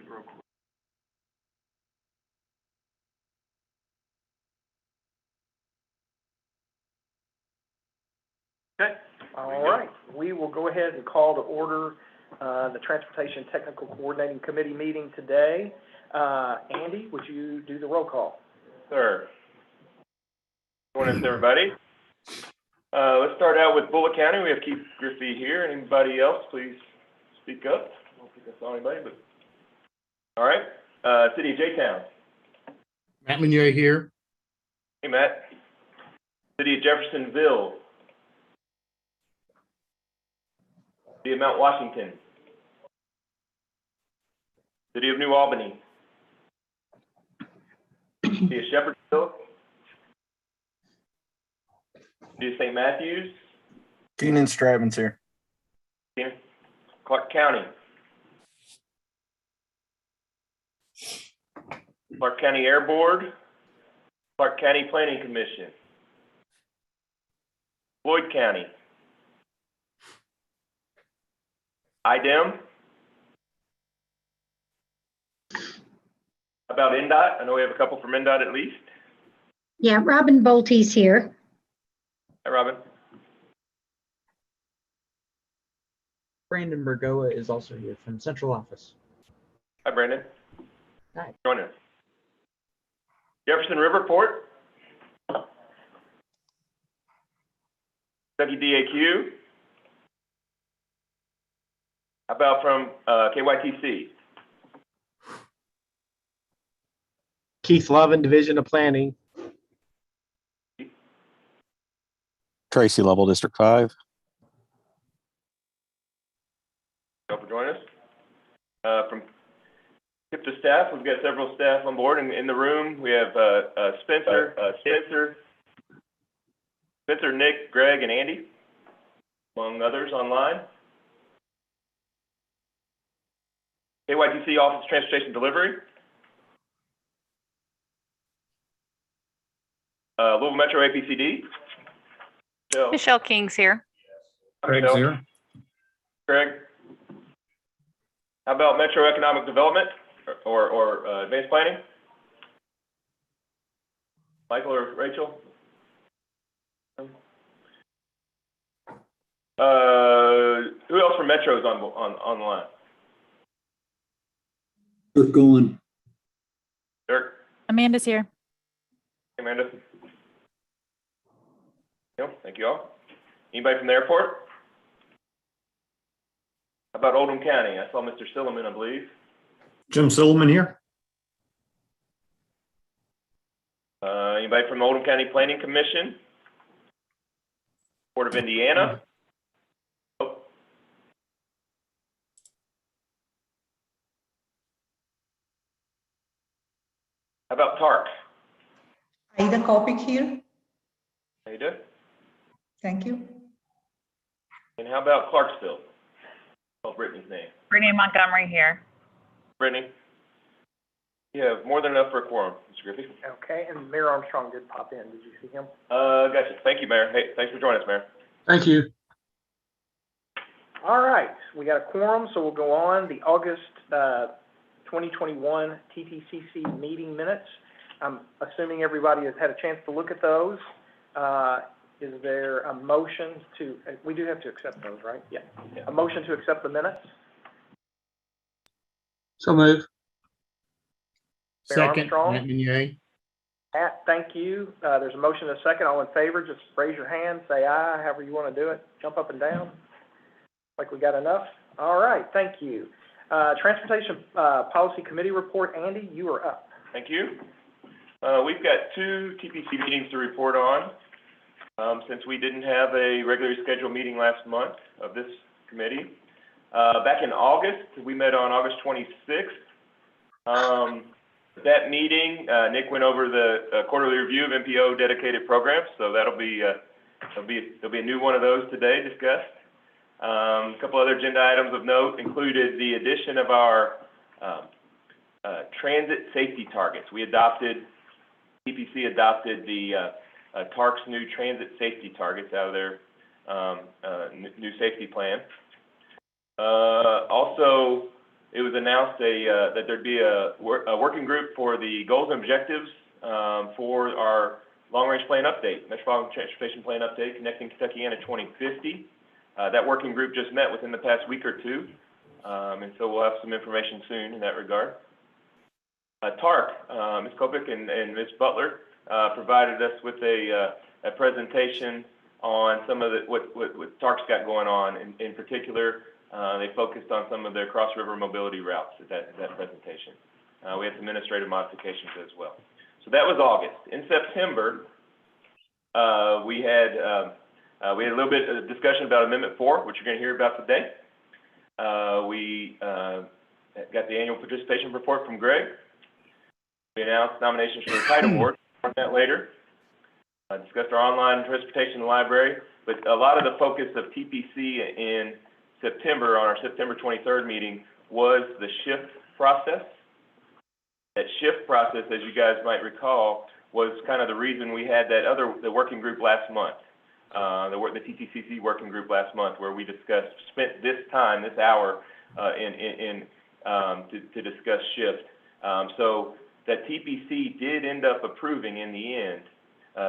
real quick. Okay. All right. We will go ahead and call to order the Transportation Technical Coordinating Committee meeting today. Andy, would you do the roll call? Sir. Good morning, everybody. Let's start out with Bullitt County. We have Keith Griffey here. Anybody else, please speak up. I don't think I saw anybody, but all right. City of J-Town. Matt Meunier here. Hey, Matt. City of Jeffersonville. City of Mount Washington. City of New Albany. City of Shepherdsville. City of St. Matthews. Keenan Stratman's here. Clark County. Clark County Air Board. Clark County Planning Commission. Floyd County. IDEM. How about NDOT? I know we have a couple from NDOT at least. Yeah, Robin Bolte's here. Hi, Robin. Brandon Bergoa is also here from Central Office. Hi, Brandon. Hi. Join us. Jefferson Riverport. WDAQ. How about from KYTC? Keith Lovin, Division of Planning. Tracy Lovell, District 5. Thank you for joining us. From tip to staff, we've got several staff on board. In the room, we have Spencer, Nick, Greg, and Andy, among others online. KYTC Office of Transportation Delivery. Louisville Metro APCD. Michelle King's here. Craig's here. Greg. How about Metro Economic Development or Advanced Planning? Michael or Rachel? Who else from Metro is online? Dirk going. Dirk. Amanda's here. Hey, Amanda. Thank you all. Anybody from the airport? How about Oldham County? I saw Mr. Silliman, I believe. Jim Silliman here. Anybody from the Oldham County Planning Commission? Port of Indiana? Oh. How about TARC? Aida Kopic here. How you doing? Thank you. And how about Clarksville? Oh, Brittany's name. Brittany Montgomery here. Brittany? You have more than enough for a quorum, Mr. Griffey. Okay, and Mayor Armstrong did pop in. Did you see him? Gotcha. Thank you, Mayor. Hey, thanks for joining us, Mayor. Thank you. All right, we got a quorum, so we'll go on. The August 2021 TTCC meeting minutes. I'm assuming everybody has had a chance to look at those. Is there a motion to, we do have to accept those, right? Yeah. A motion to accept the minutes? So move. Mayor Second, Armstrong? Matt Meunier. Pat, thank you. There's a motion and a second. All in favor, just raise your hand, say aye, however you want to do it. Jump up and down. Like we got enough? All right, thank you. Transportation Policy Committee report. Andy, you are up. Thank you. We've got 2 TPC meetings to report on. Since we didn't have a regularly scheduled meeting last month of this committee. Back in August, we met on August 26th. That meeting, Nick went over the quarterly review of MPO dedicated programs, so there'll be a new one of those today discussed. A couple other agenda items of note included the addition of our transit safety targets. TPC adopted the TARC's new transit safety targets out of their new safety plan. Also, it was announced that there'd be a working group for the goals and objectives for our long-range plan update, Metropolitan Transportation Plan update, connecting Kentucky to 2050. That working group just met within the past week or two, and so we'll have some information soon in that regard. TARC, Ms. Kopik and Ms. Butler provided us with a presentation on some of what TARC's got going on. In particular, they focused on some of their cross-river mobility routes at that presentation. We had some administrative modifications as well. So that was August. In September, we had a little bit of discussion about Amendment 4, which you're going to hear about today. We got the annual participation report from Greg. We announced nominations for the Kite Award. More on that later. Discussed our online transportation library, but a lot of the focus of TPC in September, on our September 23rd meeting, was the shift process. That shift process, as you guys might recall, was kind of the reason we had the working group last month, the TTCC working group last month, where we spent this hour to discuss shift. So that TPC did end up approving in the end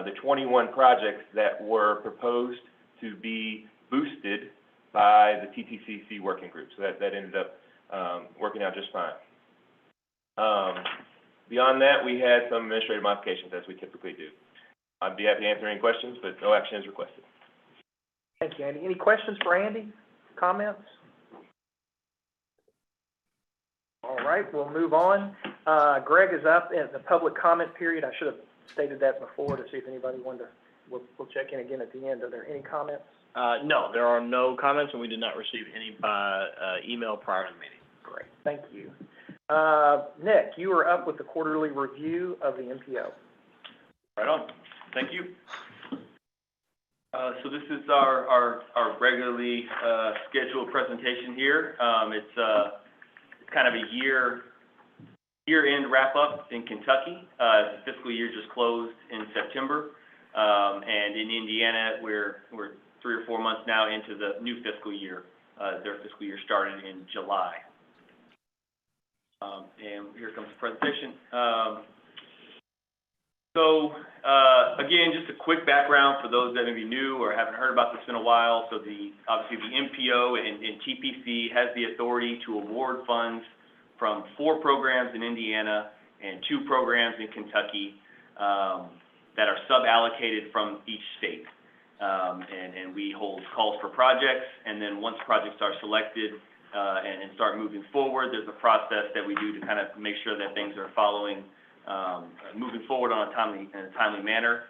the 21 projects that were proposed to be boosted by the TTCC working group. So that ended up working out just fine. Beyond that, we had some administrative modifications, as we typically do. I'd be happy to answer any questions, but no action is requested. Thank you, Andy. Any questions for Andy? Comments? All right, we'll move on. Greg is up in the public comment period. I should have stated that before to see if anybody wanted to, we'll check in again at the end. Are there any comments? No, there are no comments, and we did not receive any by email prior to the meeting. Great, thank you. Nick, you are up with the quarterly review of the MPO. Right on. Thank you. So this is our regularly scheduled presentation here. It's kind of a year-end wrap-up in Kentucky. The fiscal year just closed in September, and in Indiana, we're 3 or 4 months now into the new fiscal year. Their fiscal year started in July. And here comes the presentation. So again, just a quick background for those that may be new or haven't heard about this in a while. So obviously the MPO and TPC has the authority to award funds from 4 programs in Indiana and 2 programs in Kentucky that are sub-allocated from each state. And we hold calls for projects, and then once projects are selected and start moving forward, there's a process that we do to kind of make sure that things are moving forward in a timely manner.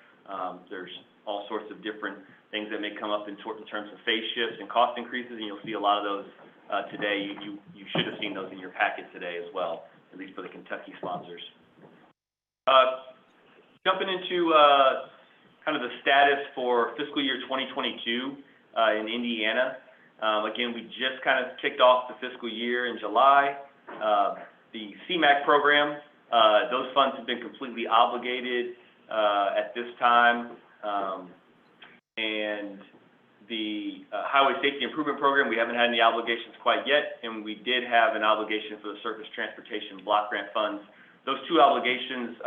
There's all sorts of different things that may come up in terms of phase shifts and cost increases, and you'll see a lot of those today. You should have seen those in your packet today as well, at least for the Kentucky sponsors. Jumping into kind of the status for fiscal year 2022 in Indiana. Again, we just kind of kicked off the fiscal year in July. The CMAQ program, those funds have been completely obligated at this time. And the Highway Safety Improvement Program, we haven't had any obligations quite yet, and we did have an obligation for the Surface Transportation Block Grant Funds. Those 2 obligations,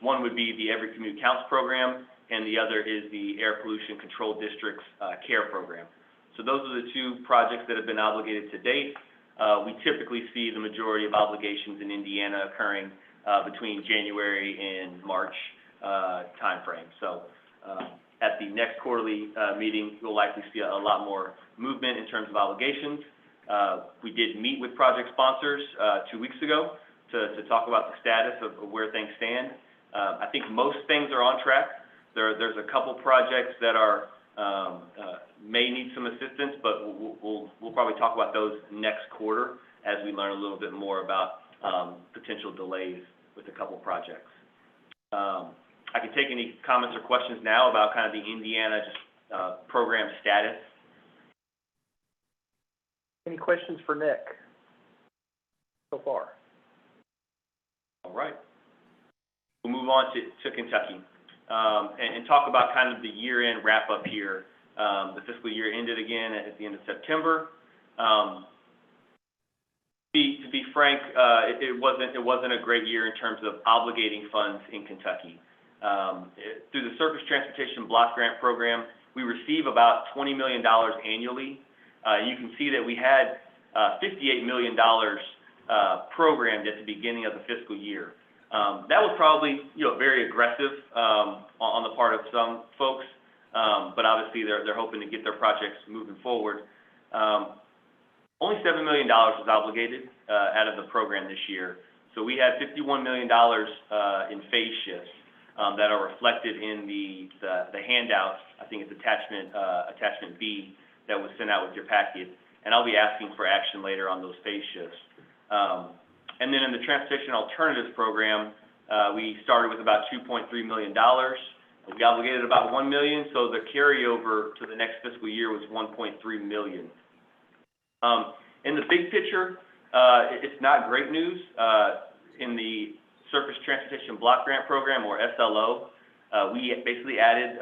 one would be the Every Commute Counts program, and the other is the Air Pollution Control District's CARE program. So those are the 2 projects that have been obligated to date. We typically see the majority of obligations in Indiana occurring between January and March timeframe. So at the next quarterly meeting, we'll likely see a lot more movement in terms of obligations. We did meet with project sponsors 2 weeks ago to talk about the status of where things stand. I think most things are on track. There's a couple projects that are may need some assistance, but we'll probably talk about those next quarter as we learn a little bit more about potential delays with a couple projects. I can take any comments or questions now about kind of the Indiana program status. Any questions for Nick so far? All right. We'll move on to Kentucky and talk about kind of the year-end wrap-up here. The fiscal year ended again at the end of September. To be frank, it wasn't a great year in terms of obligating funds in Kentucky. Through the Surface Transportation Block Grant Program, we receive about $20 million annually. You can see that we had $58 million programmed at the beginning of the fiscal year. That was probably, very aggressive on the part of some folks, but obviously they're hoping to get their projects moving forward. Only $7 million was obligated out of the program this year. So we had $51 million in phase shifts that are reflected in the handout. I think it's attachment B that was sent out with your packet. And I'll be asking for action later on those phase shifts. And then in the Transportation Alternatives Program, we started with about $2.3 million. We obligated about $1 million, so the carryover to the next fiscal year was $1.3 million. In the big picture, it's not great news. In the Surface Transportation Block Grant Program, or SLO, we basically added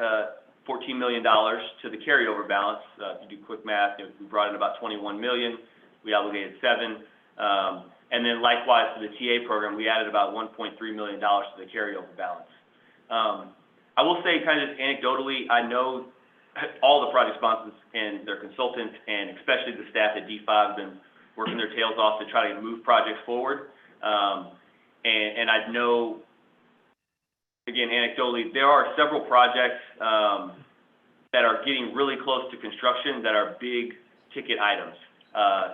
$14 million to the carryover balance. If you do quick math, we brought in about $21 million. We obligated $7. And then likewise for the TA program, we added about $1.3 million to the carryover balance. I will say kind of just anecdotally, I know all the project sponsors and their consultants, and especially the staff at D5, have been working their tails off to try to move projects forward. And I know, again, anecdotally, there are several projects that are getting really close to construction that are big ticket items,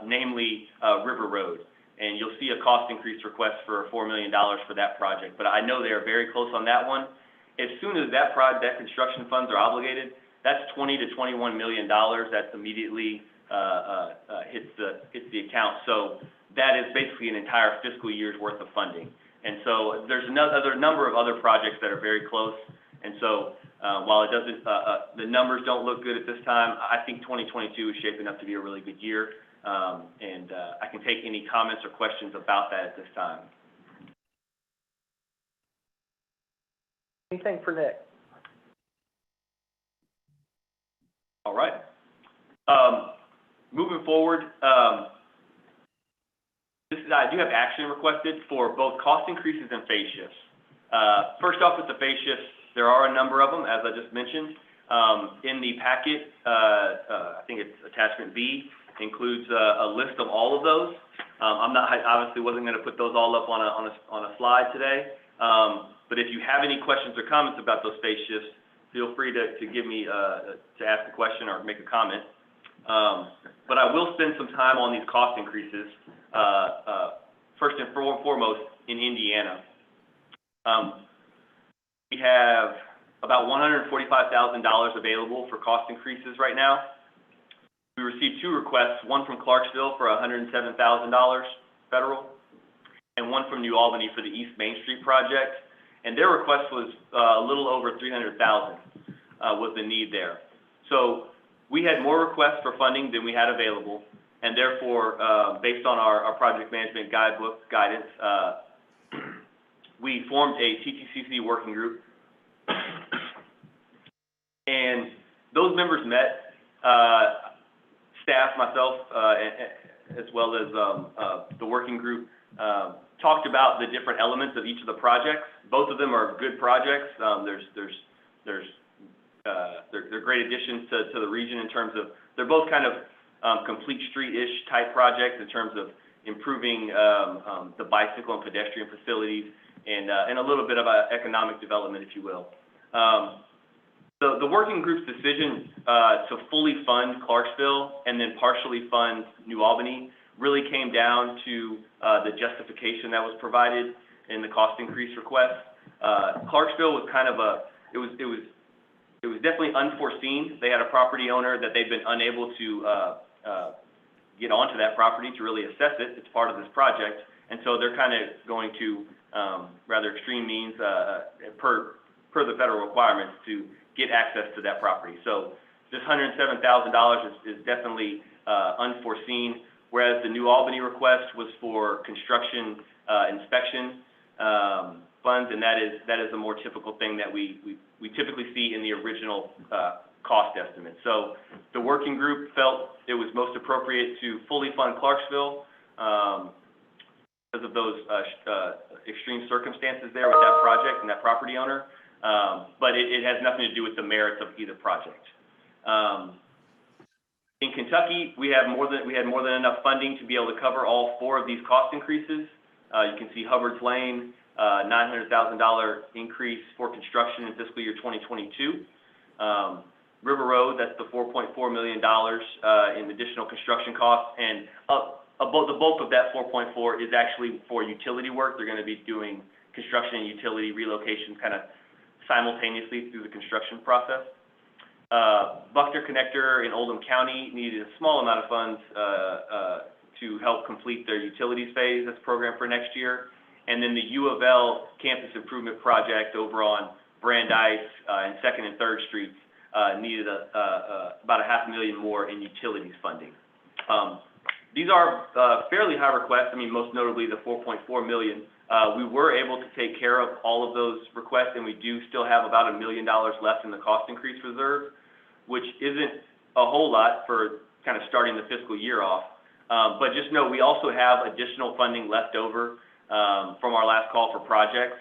namely River Road. And you'll see a cost increase request for $4 million for that project. But I know they are very close on that one. As soon as that construction funds are obligated, that's $20 to $21 million that's immediately hits the account. So that is basically an entire fiscal year's worth of funding. And so there's a number of other projects that are very close. And so while it doesn't, the numbers don't look good at this time, I think 2022 is shaping up to be a really good year. And I can take any comments or questions about that at this time. Anything for Nick? All right. Moving forward, I do have action requested for both cost increases and phase shifts. First off, with the phase shifts, there are a number of them, as I just mentioned. In the packet, I think it's attachment B, includes a list of all of those. I obviously wasn't going to put those all up on a slide today. But if you have any questions or comments about those phase shifts, feel free to give me to ask a question or make a comment. But I will spend some time on these cost increases. First and foremost, in Indiana, we have about $145,000 available for cost increases right now. We received two requests, one from Clarksville for $107,000 federal, and one from New Albany for the East Main Street project. And their request was a little over $300,000 was the need there. So we had more requests for funding than we had available, and therefore, based on our project management guidebook guidance, we formed a TTCC working group, and those members met, staff, myself, as well as the working group, talked about the different elements of each of the projects. Both of them are good projects. They're great additions to the region in terms of, they're both kind of complete street-ish type projects in terms of improving the bicycle and pedestrian facilities and a little bit of economic development, if you will. The working group's decision to fully fund Clarksville and then partially fund New Albany really came down to the justification that was provided in the cost increase request. Clarksville was kind of it was definitely unforeseen. They had a property owner that they've been unable to get onto that property to really assess it. It's part of this project, and so they're kind of going to rather extreme means per the federal requirements to get access to that property. So this $107,000 is definitely unforeseen, whereas the New Albany request was for construction inspection funds, and that is a more typical thing that we typically see in the original cost estimate. So the working group felt it was most appropriate to fully fund Clarksville, because of those extreme circumstances there with that project and that property owner. But it has nothing to do with the merits of either project. In Kentucky, we had more than enough funding to be able to cover all 4 of these cost increases. You can see Hubbard's Lane, $900,000 increase for construction in fiscal year 2022. River Road, that's the $4.4 million in additional construction costs, and the bulk of that 4.4 is actually for utility work. They're going to be doing construction and utility relocations kind of simultaneously through the construction process. Buckner Connector in Oldham County needed a small amount of funds to help complete their utilities phase. That's programmed for next year. And then the U of L campus improvement project over on Brandeis and 2nd and 3rd Streets needed about $500,000 more in utilities funding. These are fairly high requests. I mean, most notably the $4.4 million. We were able to take care of all of those requests, and we do still have about $1 million left in the cost increase reserve, which isn't a whole lot for kind of starting the fiscal year off. But just know we also have additional funding left over from our last call for projects.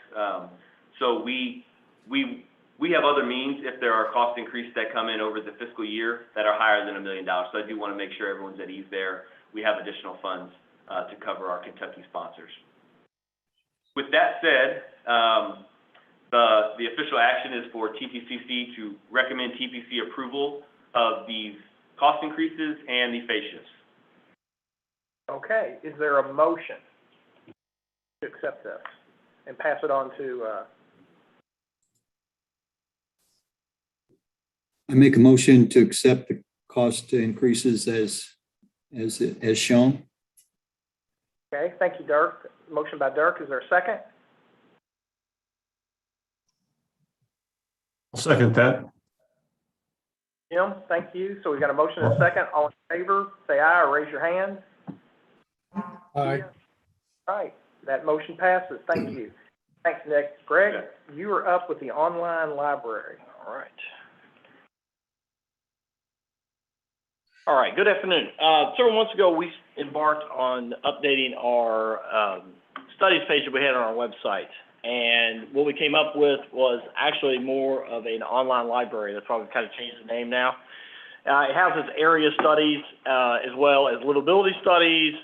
So we have other means if there are cost increases that come in over the fiscal year that are higher than $1 million. So I do want to make sure everyone's at ease there. We have additional funds to cover our Kentucky sponsors. With that said, the official action is for TPCC to recommend TPC approval of these cost increases and the phase shifts. Okay, is there a motion to accept this and pass it on to, I make a motion to accept the cost increases as shown. okay, thank you, Dirk. Motion by Dirk, is there a second? I'll second that. Jim, thank you. So we've got a motion and a second. All in favor, say aye or raise your hand. Aye. All right, that motion passes. Thank you. Thanks, Nick. Greg, you are up with the online library. All right. All right, good afternoon. Several months ago, we embarked on updating our studies page that we had on our website. And what we came up with was actually more of an online library. That's why we've kind of changed the name now. It houses area studies as well as livability studies,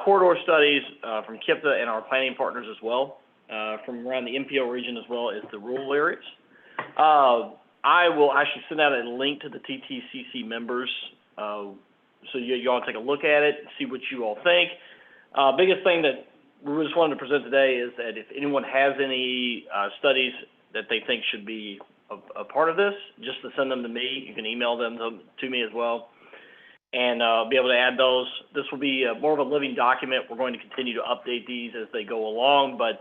corridor studies from KIPTA and our planning partners as well, from around the MPO region as well as the rural areas. I will actually send out a link to the TTCC members so you all take a look at it and see what you all think. Biggest thing that we just wanted to present today is that if anyone has any studies that they think should be a part of this, just to send them to me. You can email them to me as well, and be able to add those. This will be more of a living document. We're going to continue to update these as they go along, but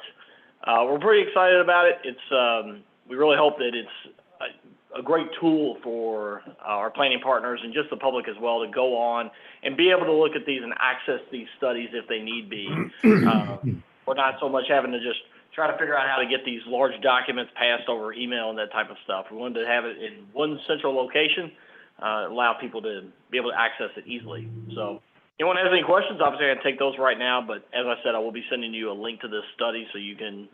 we're pretty excited about it. It's we really hope that it's a great tool for our planning partners and just the public as well to go on and be able to look at these and access these studies if they need be. We're not so much having to just try to figure out how to get these large documents passed over email and that type of stuff. We wanted to have it in one central location, allow people to be able to access it easily. So if anyone has any questions, obviously I can take those right now, but as I said, I will be sending you a link to this study so you can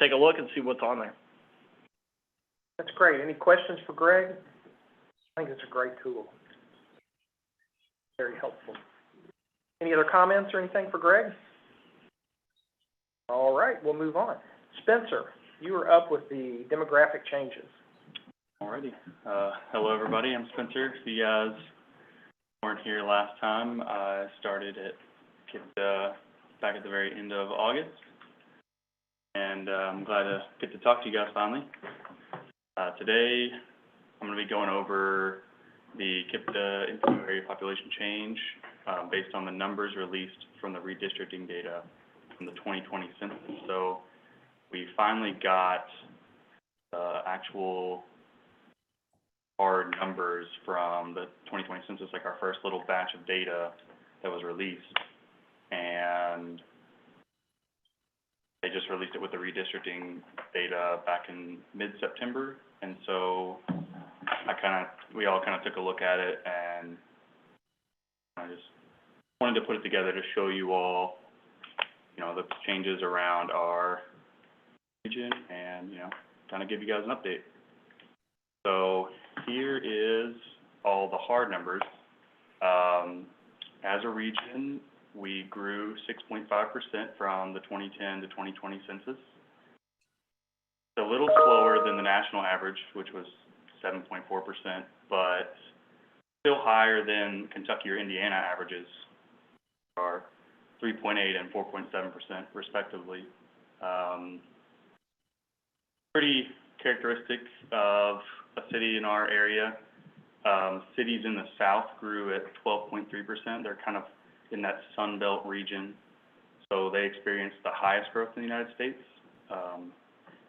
take a look and see what's on there. That's great. Any questions for Greg? I think it's a great tool. Very helpful. Any other comments or anything for Greg? All right, we'll move on. Spencer, you are up with the demographic changes. Alrighty. Hello, everybody. I'm Spencer. If you guys weren't here last time, I started back at the very end of August, and I'm glad to get to talk to you guys finally. Today, I'm going to be going over the KIPTA interior area population change based on the numbers released from the redistricting data from the 2020 census. So we finally got the actual hard numbers from the 2020 census, like our first little batch of data that was released. And they just released it with the redistricting data back in mid-September. And so we all kind of took a look at it, and I just wanted to put it together to show you all the changes around our region and, kind of give you guys an update. So here is all the hard numbers. As a region, we grew 6.5% from the 2010 to 2020 census. It's a little slower than the national average, which was 7.4%, but still higher than Kentucky or Indiana averages, are 3.8 and 4.7% respectively. Pretty characteristic of a city in our area. Cities in the south grew at 12.3%. They're kind of in that Sun Belt region, so they experienced the highest growth in the United States.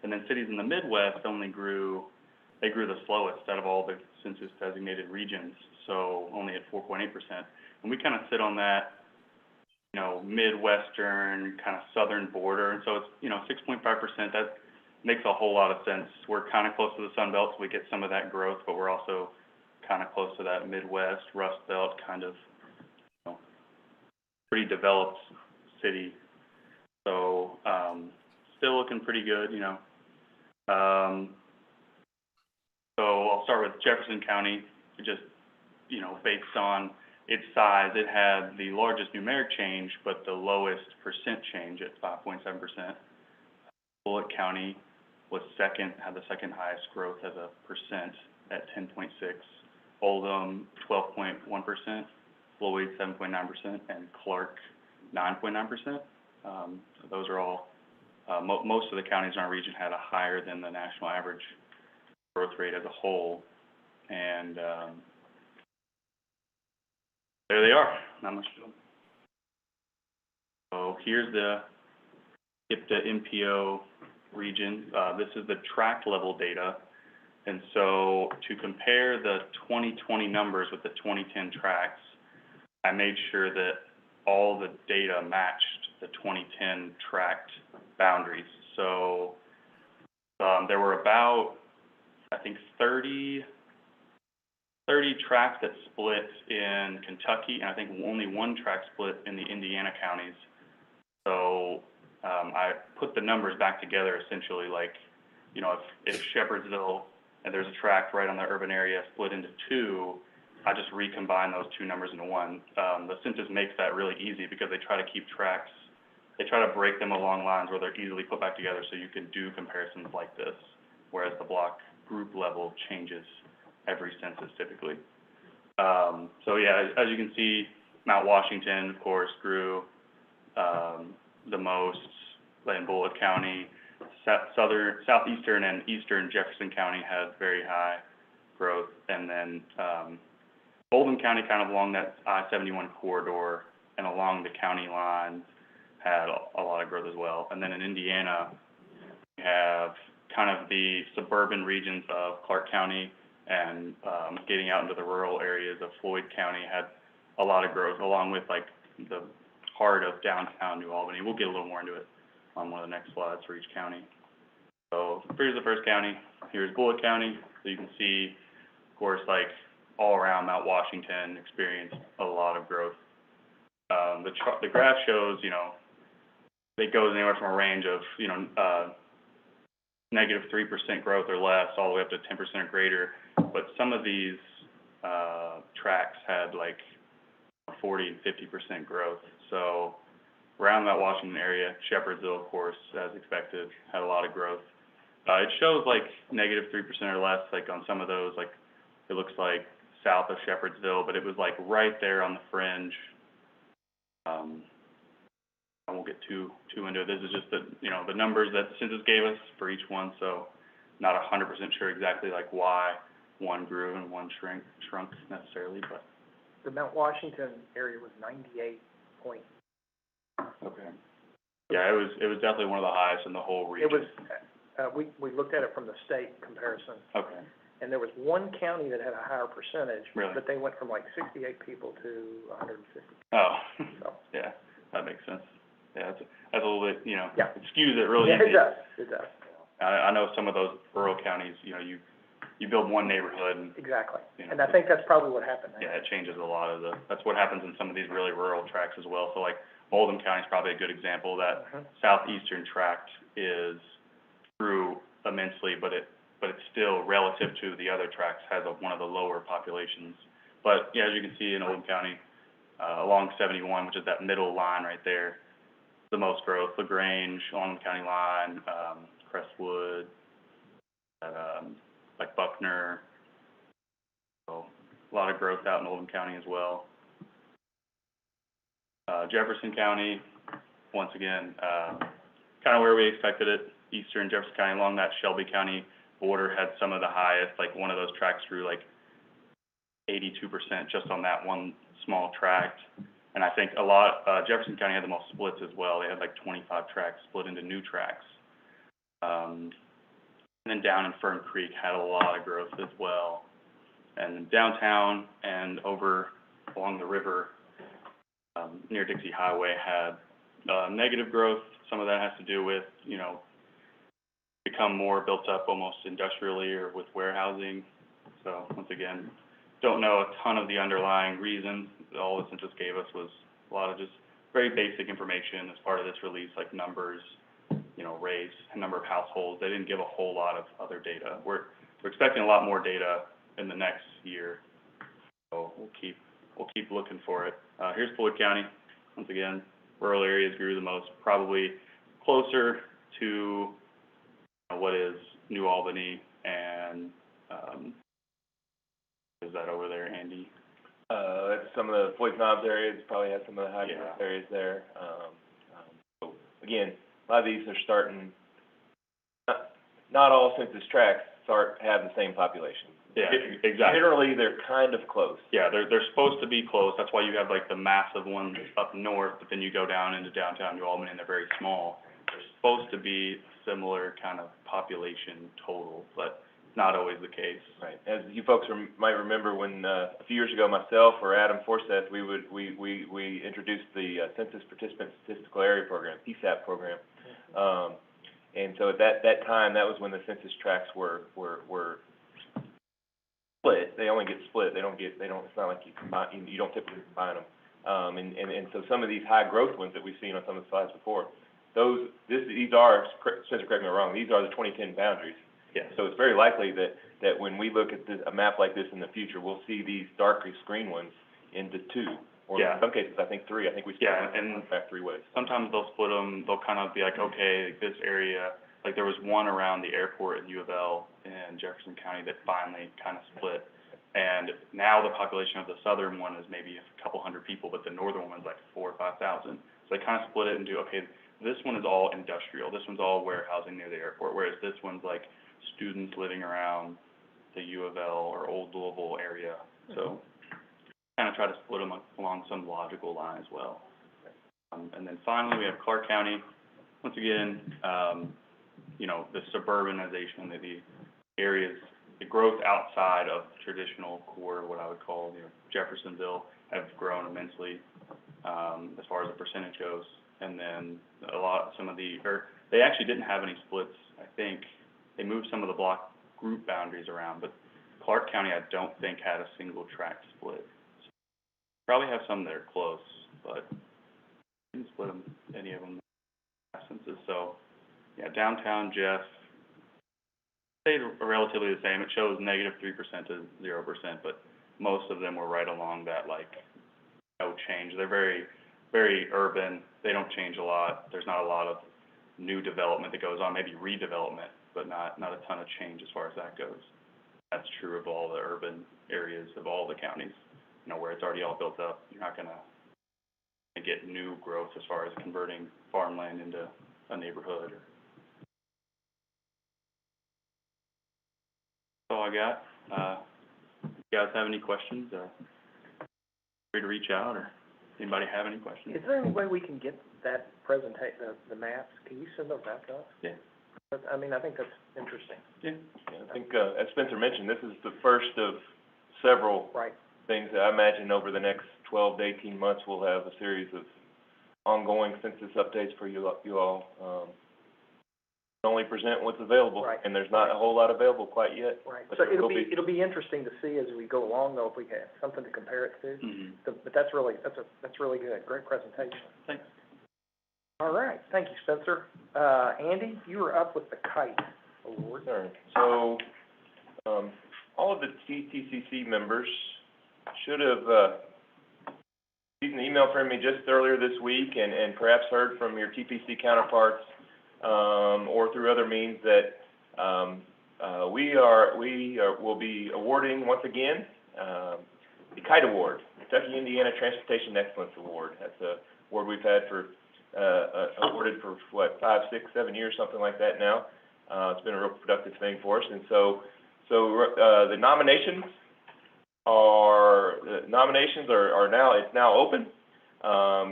And then cities in the Midwest only grew the slowest out of all the census designated regions, so only at 4.8%. And we kind of sit on that, Midwestern, kind of southern border, and so it's, 6.5%, that makes a whole lot of sense. We're kind of close to the Sun Belt, so we get some of that growth, but we're also kind of close to that Midwest, Rust Belt, kind of, pretty developed city. So, still looking pretty good, So I'll start with Jefferson County, just, based on its size. It had the largest numeric change, but the lowest percent change at 5.7%. Bullitt County was second, had the second highest growth as a percent at 10.6. Oldham, 12.1%. Floyd, 7.9%, and Clark, 9.9%. So those are all, most of the counties in our region had a higher than the national average growth rate as a whole. And there they are, not much to them. So here's the IPTA MPO region. This is the tract level data. And so to compare the 2020 numbers with the 2010 tracts, I made sure that all the data matched the 2010 tract boundaries. So there were about, I think, 30 tracts that split in Kentucky, and I think only one tract split in the Indiana counties. So I put the numbers back together essentially, like, if Shepherdsville, and there's a tract right on the urban area split into two, I just recombine those two numbers into one. The census makes that really easy because they try to keep tracts, they try to break them along lines where they're easily put back together so you can do comparisons like this, whereas the block group level changes every census typically. So yeah, as you can see, Mount Washington, of course, grew the most in Bullitt County. Southeastern and eastern Jefferson County had very high growth, and then Oldham County, kind of along that I-71 corridor and along the county lines, had a lot of growth as well. And then in Indiana, we have kind of the suburban regions of Clark County and getting out into the rural areas of Floyd County had a lot of growth, along with like the heart of downtown New Albany. We'll get a little more into it on one of the next slides for each county. So here's the first county. Here's Bullitt County. So you can see, of course, like all around Mount Washington experienced a lot of growth. The graph shows, it goes anywhere from a range of, negative 3% growth or less, all the way up to 10% or greater. But some of these tracts had like 40 and 50% growth. So around that Washington area, Shepherdsville, of course, as expected, had a lot of growth. It shows like negative 3% or less, like on some of those, like it looks like south of Shepherdsville, but it was like right there on the fringe. I won't get too into it. This is just the numbers that the census gave us for each one, so not 100% sure exactly like why one grew and one shrunk necessarily, but. The Mount Washington area was 98 point. Okay. Yeah, it was definitely one of the highest in the whole region. It was, we looked at it from the state comparison. Okay. And there was one county that had a higher percentage. Really? But they went from like 68 people to 150. Oh, So. Yeah, that makes sense. Yeah, that's a little bit, Yeah. it skews it really. Yeah, it does. I know some of those rural counties, you build one neighborhood and. Exactly. And I think that's probably what happened there. Yeah, it changes a lot of that's what happens in some of these really rural tracts as well. So like Oldham County is probably a good example. That southeastern tract is grew immensely, but it's still, relative to the other tracts, has one of the lower populations. But yeah, as you can see in Oldham County, along 71, which is that middle line right there, the most growth. LaGrange, Oldham County line, Crestwood, like Buckner. So a lot of growth out in Oldham County as well. Jefferson County, once again, kind of where we expected it. Eastern Jefferson County along that Shelby County border had some of the highest, like one of those tracts grew like 82% just on that one small tract. And I think Jefferson County had the most splits as well. They had like 25 tracts split into new tracts. And then down in Fern Creek had a lot of growth as well. And downtown and over along the river near Dixie Highway had negative growth. Some of that has to do with, become more built up almost industrially or with warehousing. So once again, don't know a ton of the underlying reasons. All the census gave us was a lot of just very basic information as part of this release, like numbers, race, number of households. They didn't give a whole lot of other data. We're expecting a lot more data in the next year, so we'll keep looking for it. Here's Floyd County. Once again, rural areas grew the most, probably closer to what is New Albany and is that over there, Andy? That's some of the Floyd Knobs areas, probably has some of the high growth areas there. So again, a lot of these are starting, not all census tracts have the same population. Yeah, exactly. Generally, they're kind of close. Yeah, they're supposed to be close. That's why you have like the massive ones up north, but then you go down into downtown New Albany and they're very small. They're supposed to be similar kind of population total, but not always the case. Right. As you folks might remember, when a few years ago, myself or Adam Forseth, we introduced the Census Participant Statistical Area Program, PSAP program, and so at that time, that was when the census tracts were split. They only get split. They don't. It's not like you combine. You don't typically combine them. And so some of these high growth ones that we've seen on some of the slides before, these are, Spencer, correct me if I'm wrong, these are the 2010 boundaries. Yeah. So it's very likely that when we look at a map like this in the future, we'll see these darkly screened ones into two, or in some cases, I think three. I think we split them back three ways. Sometimes they'll split them. They'll kind of be like, okay, this area, like there was one around the airport at U of L in Jefferson County that finally kind of split. And now the population of the southern one is maybe a couple hundred people, but the northern one's like 4,000 or 5,000. So they kind of split it into, okay, this one is all industrial. This one's all warehousing near the airport, whereas this one's like students living around the U of L or Old Louisville area. So kind of try to split them along some logical line as well. And then finally, we have Clark County. Once again, the suburbanization of the areas, the growth outside of traditional core, what I would call Jeffersonville, have grown immensely as far as the percentage goes. And then they actually didn't have any splits. I think they moved some of the block group boundaries around, but Clark County, I don't think, had a single tract split. So probably have some that are close, but didn't split them, any of them, census. So yeah, downtown Jeff stayed relatively the same. It shows -3% to 0%, but most of them were right along that, like, no change. They're very, very urban. They don't change a lot. There's not a lot of new development that goes on, maybe redevelopment, but not a ton of change as far as that goes. That's true of all the urban areas of all the counties, where it's already all built up. You're not gonna get new growth as far as converting farmland into a neighborhood. That's all I got. If you guys have any questions, free to reach out, or anybody have any questions? Is there any way we can get that presentation, the maps? Can you send those out to us? Yeah. I mean, I think that's interesting. Yeah. I think, as Spencer mentioned, this is the first of several things that I imagine over the next 12 to 18 months we'll have a series of ongoing census updates for you all. only present what's available. Right. And there's not a whole lot available quite yet. Right. But So there it'll will be interesting to see as we go along, though, if we have something to compare it to. But that's really good. Great presentation. Thanks. All right. Thank you, Spencer. Andy, you were up with the kite award. Sure. So, all of the TTCC members should have, received an email from me just earlier this week and perhaps heard from your TPC counterparts, or through other means that, we'll be awarding once again, the Kite Award, Kentucky Indiana Transportation Excellence Award. That's a award we've had for, awarded for, 5, 6, 7 years, something like that now. It's been a real productive thing for us. And so the nominations are now, it's now open.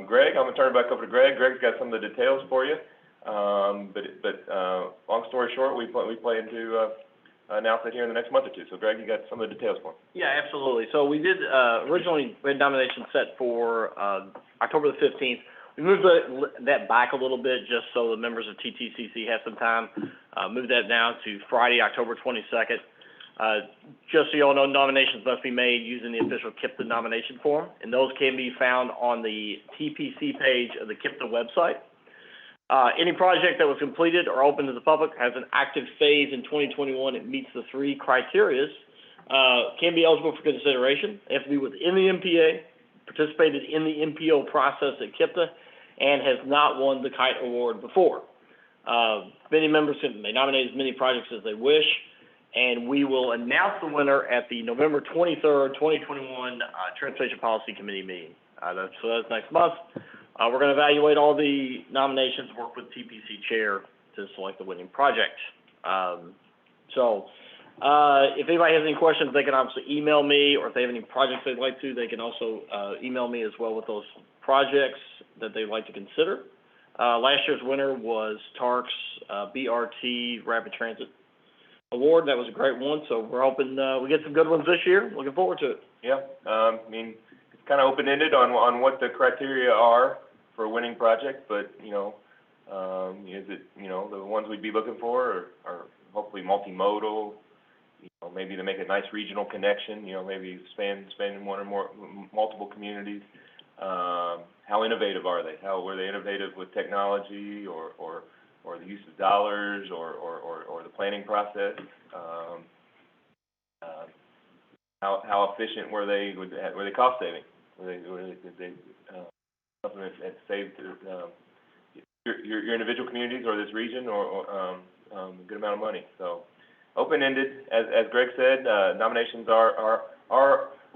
Greg, I'm gonna turn it back over to Greg. Greg's got some of the details for you. But long story short, we plan to announce it here in the next month or two. So Greg, you got some of the details for us. Yeah, absolutely. So we did, originally, we had nominations set for, October the 15th. We moved that back a little bit just so the members of TTCC have some time. Moved that down to Friday, October 22nd. Just so you all know, nominations must be made using the official KIPTA nomination form, and those can be found on the TPC page of the KIPTA website. Any project that was completed or open to the public has an active phase in 2021. It meets the 3 criterias, can be eligible for consideration. They have to be within the MPA, participated in the MPO process at KIPTA, and has not won the Kite Award before. Many members may nominate as many projects as they wish, and we will announce the winner at the November 23rd, 2021 Transportation Policy Committee meeting. So that's next month. We're going to evaluate all the nominations, work with TPC chair to select the winning project. If anybody has any questions, they can obviously email me, or if they have any projects they'd like to, they can also email me as well with those projects that they'd like to consider. Last year's winner was TARC's BRT Rapid Transit Award. That was a great one, so we're hoping we get some good ones this year. Looking forward to it. Yeah, I mean, it's kind of open-ended on what the criteria are for a winning project, but, is it, the ones we'd be looking for are hopefully multimodal, maybe to make a nice regional connection, maybe span one or more, multiple communities. How innovative are they? Were they innovative with technology or the use of dollars or the planning process? How efficient were they? Were they cost saving? Did they something that saved your individual communities or this region or a good amount of money? So open-ended, as Greg said. Nominations are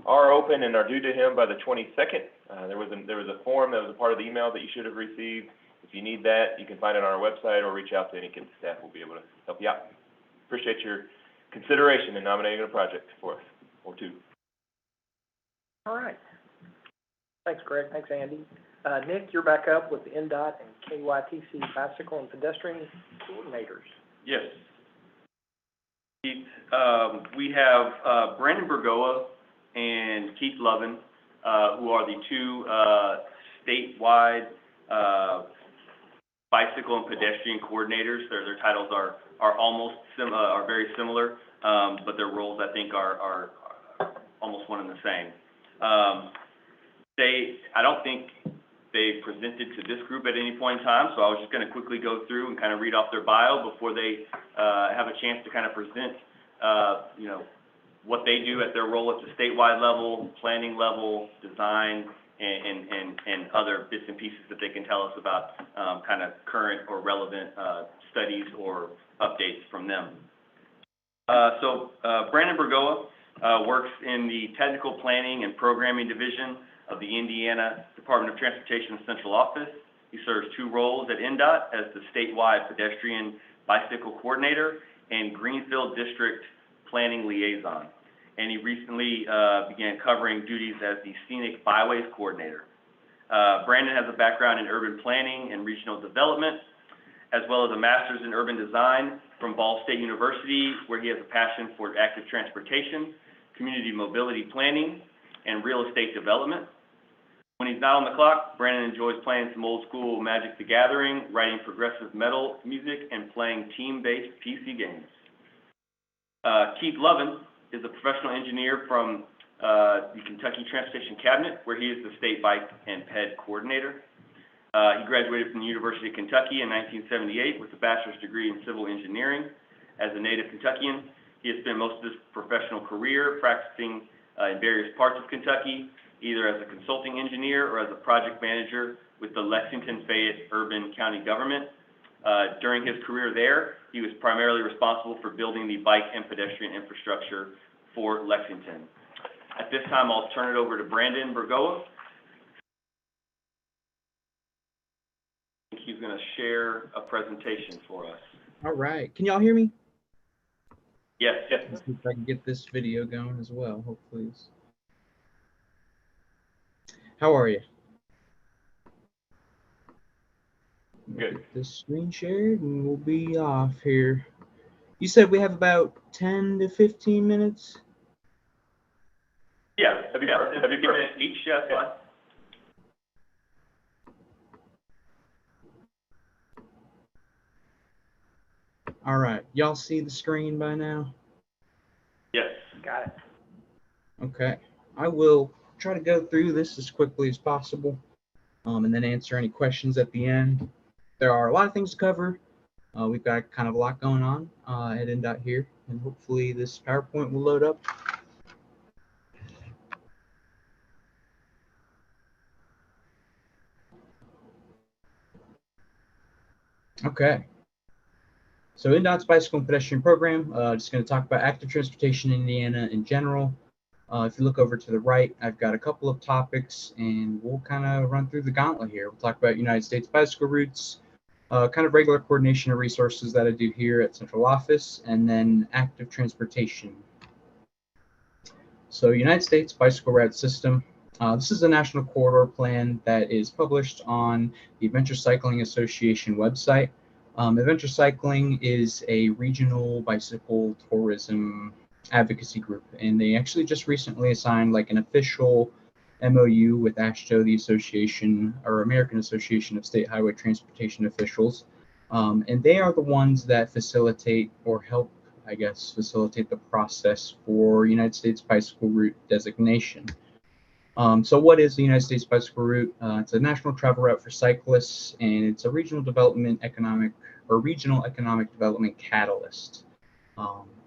open and are due to him by the 22nd. There was a form that was a part of the email that you should have received. If you need that, you can find it on our website or reach out to any KIPTA staff. We'll be able to help you out. Appreciate your consideration in nominating a project for us, or two. All right. Thanks, Greg. Thanks, Andy. Nick, you're back up with the NDOT and KYTC bicycle and pedestrian coordinators. Yes. Keith, we have Brandon Bergoa and Keith Lovin, who are the 2 statewide bicycle and pedestrian coordinators. Their titles are almost are very similar, but their roles, I think, are almost one and the same. I don't think they presented to this group at any point in time, so I was just going to quickly go through and kind of read off their bio before they have a chance to kind of present, what they do at their role at the statewide level, planning level, design, and other bits and pieces that they can tell us about kind of current or relevant studies or updates from them. Brandon Bergoa works in the Technical Planning and Programming Division of the Indiana Department of Transportation Central Office. He serves 2 roles at NDOT as the statewide pedestrian bicycle coordinator and Greenfield District Planning Liaison. And he recently began covering duties as the Scenic Byways Coordinator. Brandon has a background in urban planning and regional development, as well as a master's in urban design from Ball State University, where he has a passion for active transportation, community mobility planning, and real estate development. When he's not on the clock, Brandon enjoys playing some old school Magic the Gathering, writing progressive metal music, and playing team-based PC games. Keith Lovin is a professional engineer from the Kentucky Transportation Cabinet, where he is the state bike and ped coordinator. He graduated from the University of Kentucky in 1978 with a bachelor's degree in civil engineering. As a native Kentuckian, he has spent most of his professional career practicing in various parts of Kentucky, either as a consulting engineer or as a project manager with the Lexington-Fayette Urban County government. During his career there, he was primarily responsible for building the bike and pedestrian infrastructure for Lexington. At this time, I'll turn it over to Brandon Bergoa. He's going to share a presentation for us. All right. Can y'all hear me? Yes. Let's see if I can get this video going as well, hopefully. How are you? Good. Get this screen shared and we'll be off here. You said we have about 10 to 15 minutes? Yeah, have you minutes each? Yeah, that's fine. All right. Y'all see the screen by now? Yes. Got it. Okay. I will try to go through this as quickly as possible, and then answer any questions at the end. There are a lot of things to cover. We've got kind of a lot going on at NDOT here, and hopefully this PowerPoint will load up. Okay. So NDOT's bicycle and pedestrian program, just going to talk about active transportation in Indiana in general. If you look over to the right, I've got a couple of topics, and we'll kind of run through the gauntlet here. We'll talk about United States bicycle routes, kind of regular coordination of resources that I do here at central office, and then active transportation. So United States bicycle route system. This is a national corridor plan that is published on the Adventure Cycling Association website. Adventure Cycling is a regional bicycle tourism advocacy group, and they actually just recently assigned like an official MOU with AASHTO, the Association or American Association of State Highway Transportation Officials, and they are the ones that facilitate or help, I guess, facilitate the process for United States bicycle route designation. So what is the United States bicycle route? It's a national travel route for cyclists, and it's a regional economic development catalyst.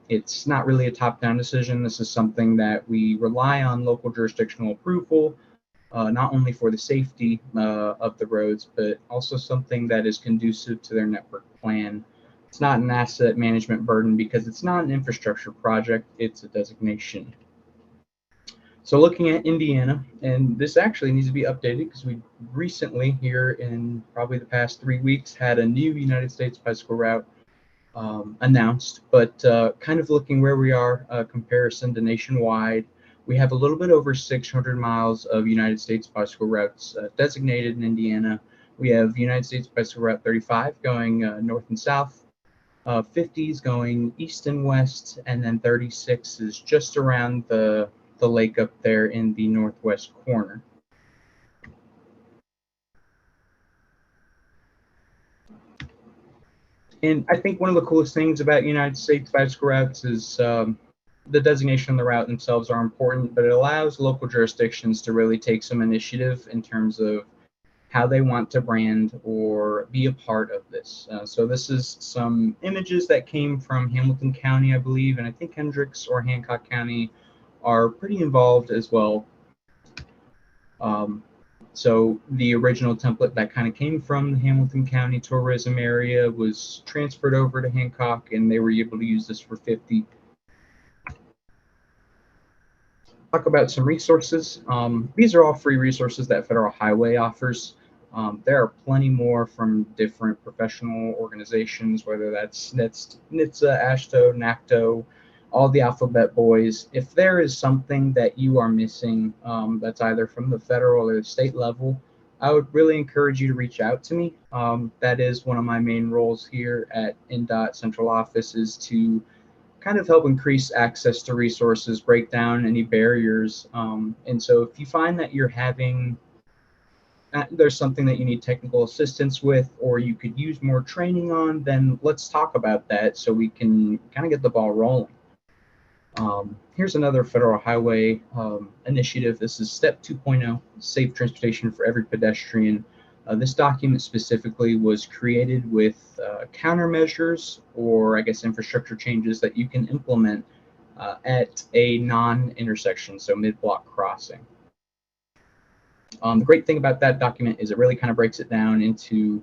It's not really a top-down decision. This is something that we rely on local jurisdictional approval, not only for the safety of the roads, but also something that is conducive to their network plan. It's not an asset management burden because it's not an infrastructure project, it's a designation. So looking at Indiana, and this actually needs to be updated because we recently, here in probably the past 3 weeks, had a new United States bicycle route announced, but kind of looking where we are, comparison to nationwide, we have a little bit over 600 miles of United States bicycle routes designated in Indiana. We have United States bicycle route 35 going north and south, 50s going east and west, and then 36 is just around the lake up there in the northwest corner. And I think one of the coolest things about United States bicycle routes is the designation of the route themselves are important, but it allows local jurisdictions to really take some initiative in terms of how they want to brand or be a part of this. So this is some images that came from Hamilton County, I believe, and I think Hendricks or Hancock County are pretty involved as well. So the original template that kind of came from the Hamilton County tourism area was transferred over to Hancock, and they were able to use this for 50. Talk about some resources. These are all free resources that Federal Highway offers. There are plenty more from different professional organizations, whether that's NHTSA, AASHTO, NACTO, all the alphabet boys. If there is something that you are missing that's either from the federal or the state level, I would really encourage you to reach out to me. That is one of my main roles here at NDOT Central Office, is to kind of help increase access to resources, break down any barriers. And so if you find that you're having there's something that you need technical assistance with, or you could use more training on, then let's talk about that so we can kind of get the ball rolling. Here's another federal highway initiative. This is Step 2.0, Safe Transportation for Every Pedestrian. This document specifically was created with countermeasures, or I guess infrastructure changes that you can implement at a non-intersection, so mid-block crossing. The great thing about that document is it really kind of breaks it down into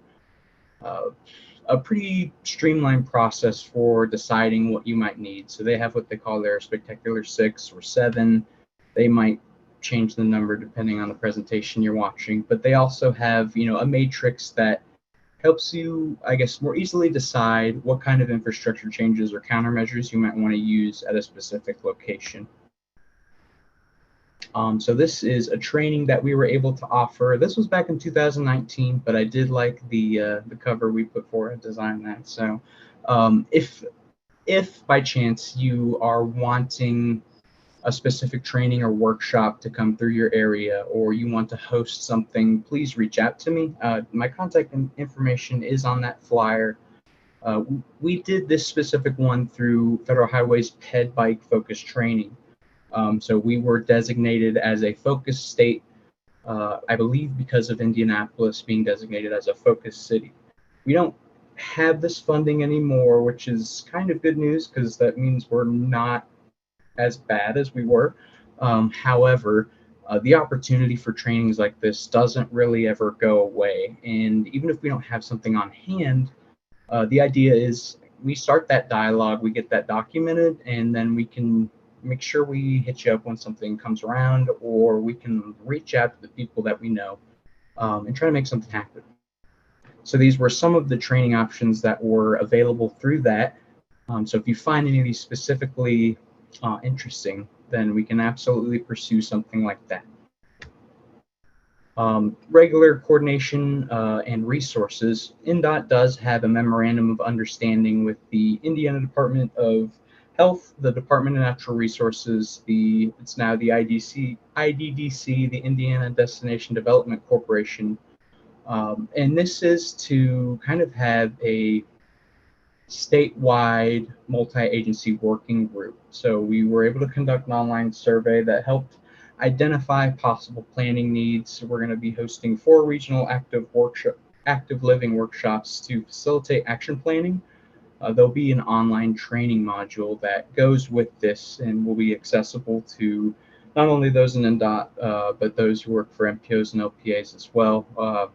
a pretty streamlined process for deciding what you might need. So they have what they call their Spectacular 6 or 7. They might change the number depending on the presentation you're watching, but they also have, a matrix that helps you, I guess, more easily decide what kind of infrastructure changes or countermeasures you might want to use at a specific location. So this is a training that we were able to offer. This was back in 2019, but I did like the cover we put forward to design that. So if by chance you are wanting a specific training or workshop to come through your area, or you want to host something, please reach out to me. My contact information is on that flyer. We did this specific one through Federal Highway's PED Bike Focus Training. So we were designated as a focus state, I believe because of Indianapolis being designated as a focus city. We don't have this funding anymore, which is kind of good news because that means we're not as bad as we were. However, the opportunity for trainings like this doesn't really ever go away. And even if we don't have something on hand, the idea is we start that dialogue, we get that documented, and then we can make sure we hit you up when something comes around, or we can reach out to the people that we know and try to make something happen. So these were some of the training options that were available through that. So if you find any of these specifically interesting, then we can absolutely pursue something like that. Regular coordination and resources. INDOT does have a memorandum of understanding with the Indiana Department of Health, the Department of Natural Resources, it's now the IDDC, the Indiana Destination Development Corporation. And this is to kind of have a statewide multi-agency working group. So we were able to conduct an online survey that helped identify possible planning needs. We're going to be hosting 4 regional active living workshops to facilitate action planning. There'll be an online training module that goes with this and will be accessible to not only those in NDOT, but those who work for MPOs and LPAs as well,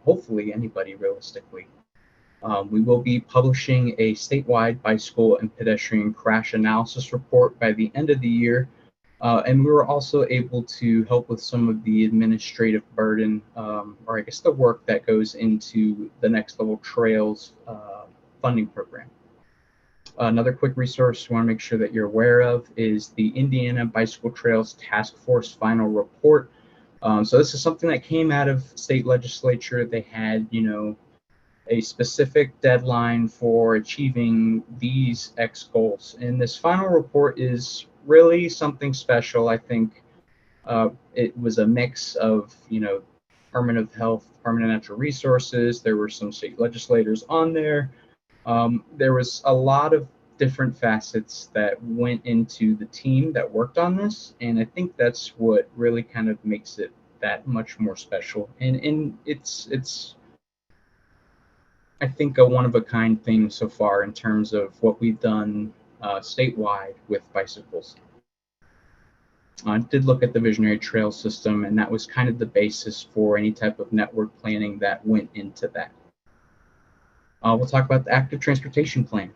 hopefully anybody realistically. We will be publishing a statewide bicycle and pedestrian crash analysis report by the end of the year. And we were also able to help with some of the administrative burden, or I guess the work that goes into the Next Level Trails funding program. Another quick resource we want to make sure that you're aware of is the Indiana Bicycle Trails Task Force final report. So this is something that came out of state legislature. They had, a specific deadline for achieving these X goals. And this final report is really something special. I think it was a mix of, Department of Health, Department of Natural Resources. There were some state legislators on there. There was a lot of different facets that went into the team that worked on this, and I think that's what really kind of makes it that much more special. And it's I think a one-of-a-kind thing so far in terms of what we've done statewide with bicycles. I did look at the Visionary Trail System, and that was kind of the basis for any type of network planning that went into that. We'll talk about the Active Transportation Plan.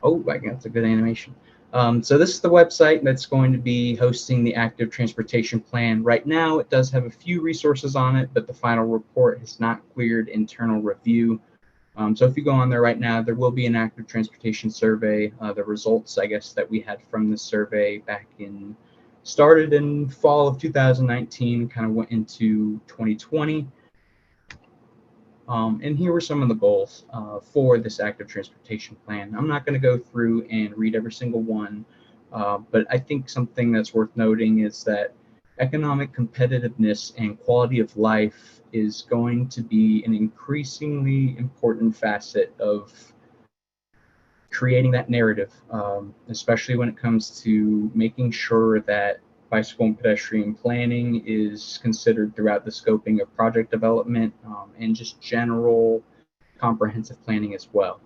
Oh, I guess that's a good animation. So this is the website that's going to be hosting the Active Transportation Plan. Right now, it does have a few resources on it, but the final report has not cleared internal review. So if you go on there right now, there will be an active transportation survey. The results, I guess, that we had from the survey started in fall of 2019, kind of went into 2020. And here were some of the goals for this active transportation plan. I'm not going to go through and read every single one, but I think something that's worth noting is that economic competitiveness and quality of life is going to be an increasingly important facet of creating that narrative, especially when it comes to making sure that bicycle and pedestrian planning is considered throughout the scoping of project development, and just general comprehensive planning as well.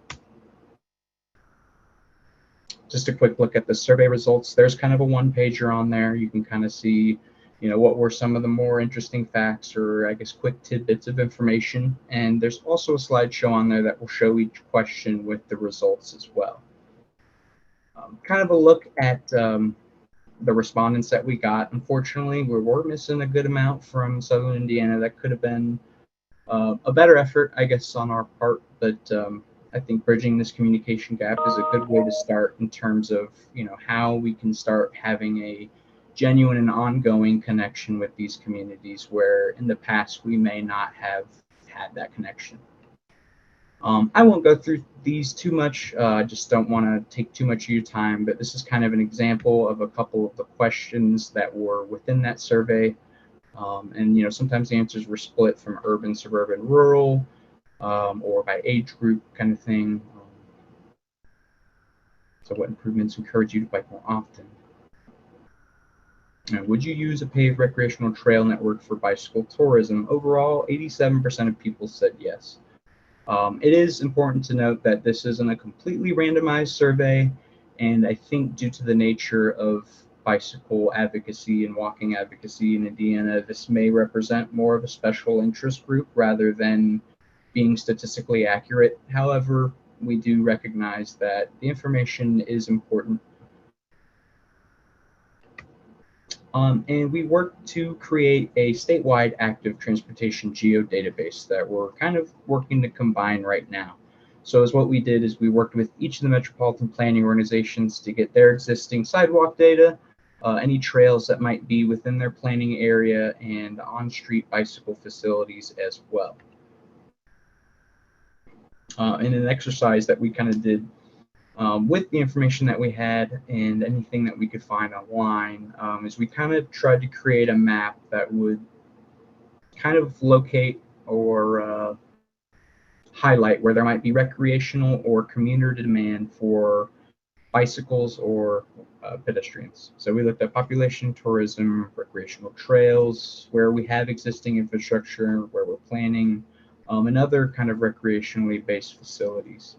Just a quick look at the survey results. There's kind of a one-pager on there. You can kind of see, what were some of the more interesting facts, or I guess quick tidbits of information. And there's also a slideshow on there that will show each question with the results as well. Kind of a look at the respondents that we got. Unfortunately, we were missing a good amount from Southern Indiana. That could have been a better effort, I guess, on our part, but I think bridging this communication gap is a good way to start in terms of, how we can start having a genuine and ongoing connection with these communities where in the past we may not have had that connection. I won't go through these too much. I just don't want to take too much of your time, but this is kind of an example of a couple of the questions that were within that survey. And, sometimes the answers were split from urban, suburban, rural, or by age group kind of thing. So what improvements encourage you to bike more often? And would you use a paved recreational trail network for bicycle tourism? Overall, 87% of people said yes. It is important to note that this isn't a completely randomized survey, and I think due to the nature of bicycle advocacy and walking advocacy in Indiana, this may represent more of a special interest group rather than being statistically accurate. However, we do recognize that the information is important. And we worked to create a statewide active transportation geodatabase that we're kind of working to combine right now. So what we did is we worked with each of the metropolitan planning organizations to get their existing sidewalk data, any trails that might be within their planning area, and on-street bicycle facilities as well. In an exercise that we kind of did with the information that we had and anything that we could find online, is we kind of tried to create a map that would kind of locate or highlight where there might be recreational or commuter demand for bicycles or pedestrians. So we looked at population, tourism, recreational trails, where we have existing infrastructure, where we're planning, and other kind of recreationally based facilities.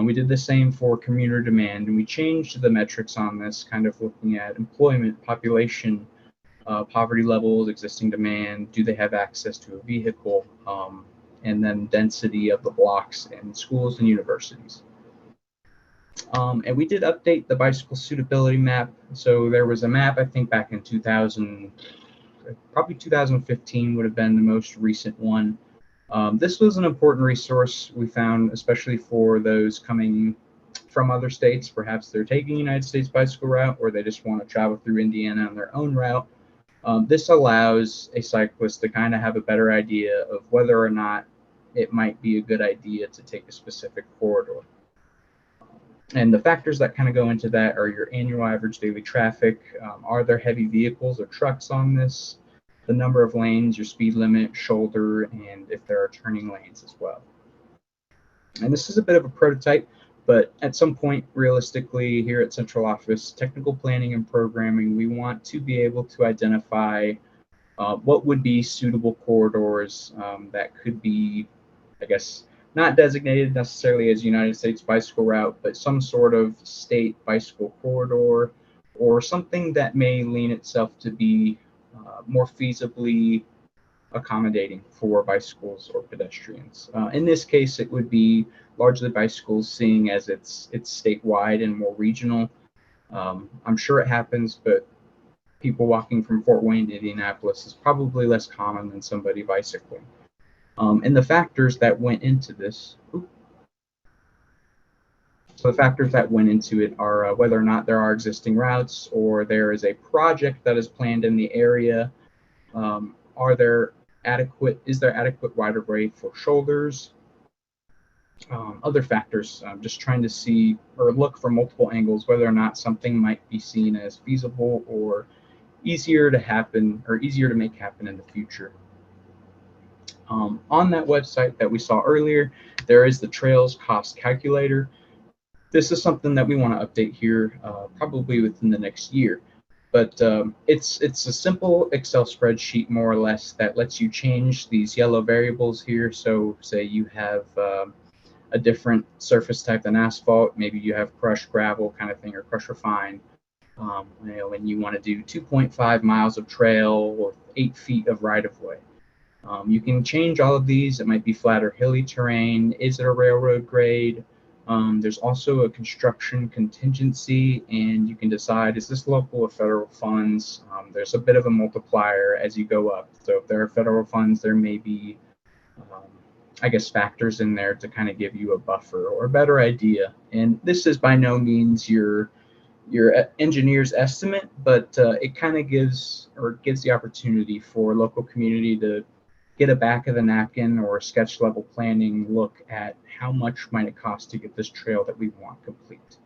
We did the same for commuter demand, and we changed the metrics on this, kind of looking at employment, population, poverty levels, existing demand, do they have access to a vehicle, and then density of the blocks in schools and universities. And we did update the bicycle suitability map. So there was a map, I think back in 2000, probably 2015 would have been the most recent one. This was an important resource we found, especially for those coming from other states. Perhaps they're taking United States bicycle route, or they just want to travel through Indiana on their own route. This allows a cyclist to kind of have a better idea of whether or not it might be a good idea to take a specific corridor. And the factors that kind of go into that are your annual average daily traffic. Are there heavy vehicles or trucks on this? The number of lanes, your speed limit, shoulder, and if there are turning lanes as well. And this is a bit of a prototype, but at some point, realistically, here at Central Office, technical planning and programming, we want to be able to identify what would be suitable corridors that could be, I guess, not designated necessarily as United States bicycle route, but some sort of state bicycle corridor, or something that may lean itself to be more feasibly accommodating for bicycles or pedestrians. In this case, it would be largely bicycles, seeing as it's statewide and more regional. I'm sure it happens, but people walking from Fort Wayne to Indianapolis is probably less common than somebody bicycling. And the factors that went into this, so the factors that went into it are whether or not there are existing routes, or there is a project that is planned in the area. Is there adequate right of way for shoulders? Other factors, just trying to see or look from multiple angles whether or not something might be seen as feasible or easier to happen or easier to make happen in the future. On that website that we saw earlier, there is the Trails Cost Calculator. This is something that we want to update here probably within the next year. But it's a simple Excel spreadsheet, more or less, that lets you change these yellow variables here. So say you have a different surface type than asphalt, maybe you have crushed gravel kind of thing, or crushed refined. And you want to do 2.5 miles of trail or 8 feet of right-of-way. You can change all of these. It might be flat or hilly terrain. Is it a railroad grade? There's also a construction contingency, and you can decide, is this local or federal funds? There's a bit of a multiplier as you go up. So if there are federal funds, there may be, I guess, factors in there to kind of give you a buffer or a better idea. And this is by no means your engineer's estimate, but it kind of gives the opportunity for local community to get a back of the napkin or sketch level planning look at how much might it cost to get this trail that we want complete.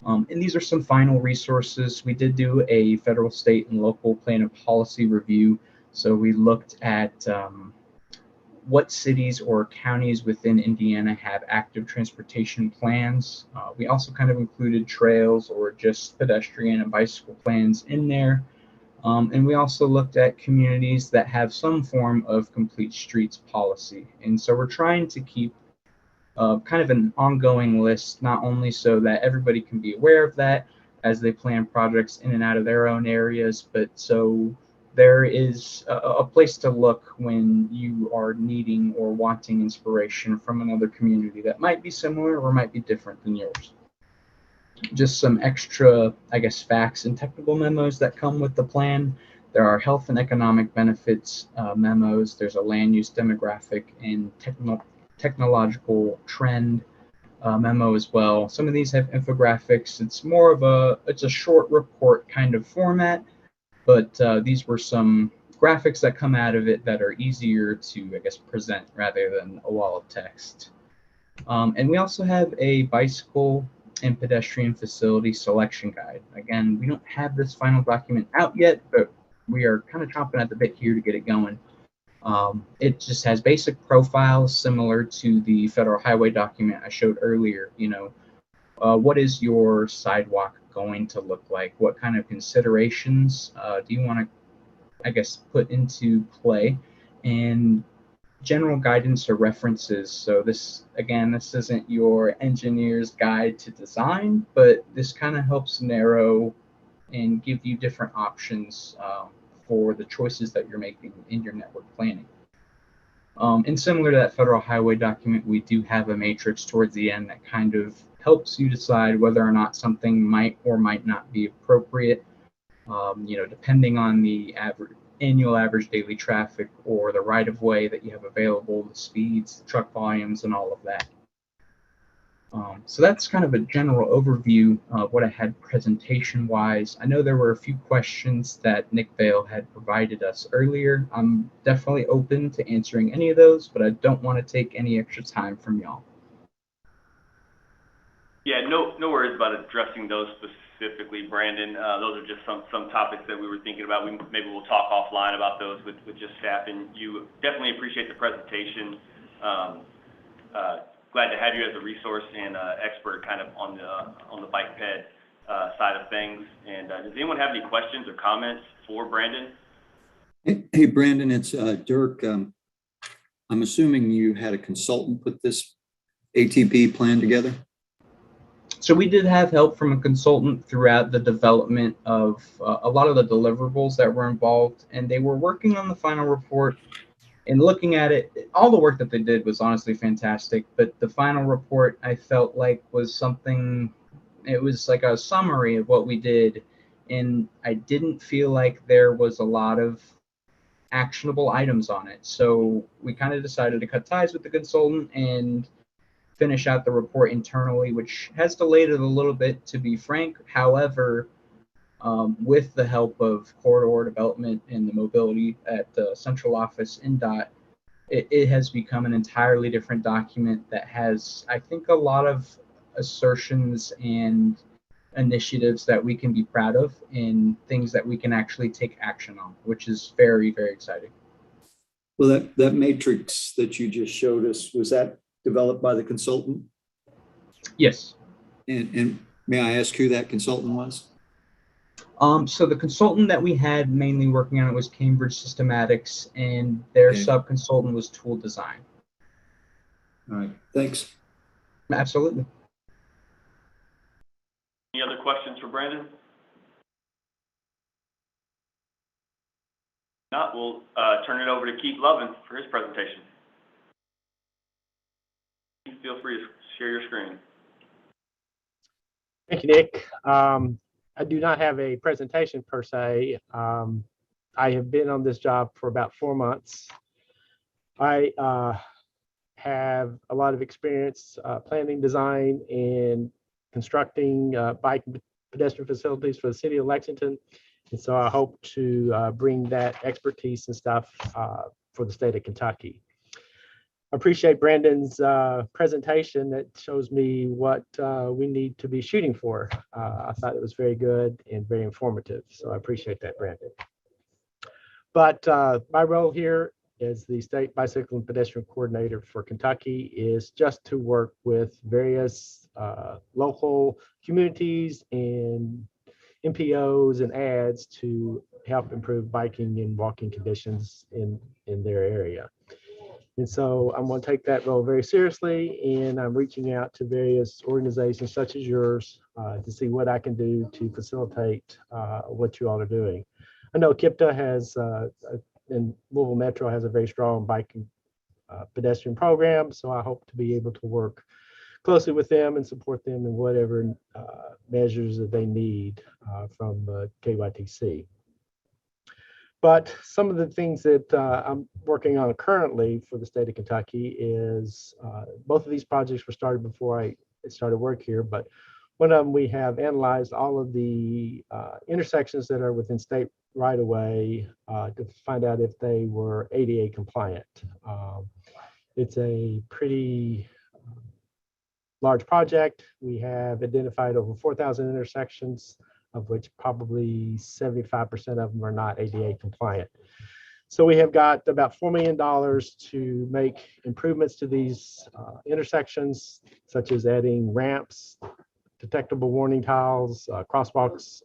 And these are some final resources. We did do a federal, state, and local plan of policy review. So we looked at what cities or counties within Indiana have active transportation plans. We also kind of included trails or just pedestrian and bicycle plans in there. And we also looked at communities that have some form of complete streets policy. And so we're trying to keep kind of an ongoing list, not only so that everybody can be aware of that as they plan projects in and out of their own areas, but so there is a place to look when you are needing or wanting inspiration from another community that might be similar or might be different than yours. Just some extra, I guess, facts and technical memos that come with the plan. There are health and economic benefits memos. There's a land use demographic and technological trend memo as well. Some of these have infographics. It's more of it's a short report kind of format, but these were some graphics that come out of it that are easier to, I guess, present rather than a wall of text. And we also have a bicycle and pedestrian facility selection guide. Again, we don't have this final document out yet, but we are kind of chomping at the bit here to get it going. It just has basic profiles similar to the federal highway document I showed earlier. What is your sidewalk going to look like? What kind of considerations do you want to, I guess, put into play? And general guidance or references. So this isn't your engineer's guide to design, but this kind of helps narrow and give you different options for the choices that you're making in your network planning. And similar to that federal highway document, we do have a matrix towards the end that kind of helps you decide whether or not something might or might not be appropriate, depending on the annual average daily traffic or the right-of-way that you have available, the speeds, the truck volumes, and all of that. So that's kind of a general overview of what I had presentation-wise. I know there were a few questions that Nick Vale had provided us earlier. I'm definitely open to answering any of those, but I don't want to take any extra time from y'all. Yeah, no worries about addressing those specifically, Brandon. Those are just some topics that we were thinking about. Maybe we'll talk offline about those with just staff, and you definitely appreciate the presentation. Glad to have you as a resource and expert kind of on the bike ped side of things. And does anyone have any questions or comments for Brandon? Hey Brandon, it's Dirk. I'm assuming you had a consultant put this ATP plan together? So we did have help from a consultant throughout the development of a lot of the deliverables that were involved, and they were working on the final report and looking at it. All the work that they did was honestly fantastic, but the final report I felt like was something, it was like a summary of what we did, and I didn't feel like there was a lot of actionable items on it. So we kind of decided to cut ties with the consultant and finish out the report internally, which has delayed it a little bit, to be frank. However, with the help of corridor development and the mobility at the central office in DOT, it has become an entirely different document that has, I think, a lot of assertions and initiatives that we can be proud of and things that we can actually take action on, which is very, very exciting. Well, that matrix that you just showed us, was that developed by the consultant? Yes. And may I ask who that consultant was? So the consultant that we had mainly working on it was Cambridge Systematics, and their sub-consultant was Tool Design. All right, thanks. Absolutely. Any other questions for Brandon? Not, we'll turn it over to Keith Lovin for his presentation. Feel free to share your screen. Thank you, Nick. I do not have a presentation per se. I have been on this job for about 4 months. I have a lot of experience planning, design, and constructing bike and pedestrian facilities for the city of Lexington. And so I hope to bring that expertise and stuff for the state of Kentucky. I appreciate Brandon's presentation that shows me what we need to be shooting for. I thought it was very good and very informative, so I appreciate that, Brandon. But my role here as the State Bicycle and Pedestrian Coordinator for Kentucky is just to work with various local communities and MPOs and ads to help improve biking and walking conditions in their area. And so I'm going to take that role very seriously, and I'm reaching out to various organizations such as yours to see what I can do to facilitate what you all are doing. I know KIPTA has, in Louisville Metro, has a very strong bike and pedestrian program, so I hope to be able to work closely with them and support them in whatever measures that they need from KYTC. But some of the things that I'm working on currently for the state of Kentucky is both of these projects were started before I started work here, but one of them, we have analyzed all of the intersections that are within state right of way to find out if they were ADA compliant. It's a pretty large project. We have identified over 4,000 intersections, of which probably 75% of them are not ADA compliant. So we have got about $4 million to make improvements to these intersections, such as adding ramps, detectable warning tiles, crosswalks,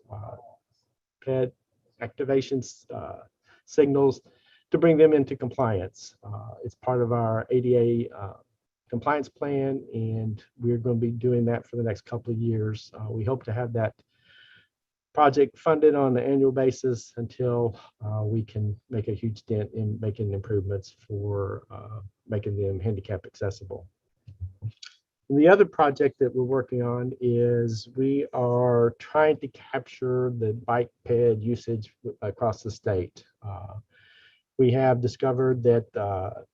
ped activations, signals, to bring them into compliance. It's part of our ADA compliance plan, and we're going to be doing that for the next couple of years. We hope to have that project funded on an annual basis until we can make a huge dent in making improvements for making them handicap accessible. And the other project that we're working on is we are trying to capture the bike ped usage across the state. We have discovered that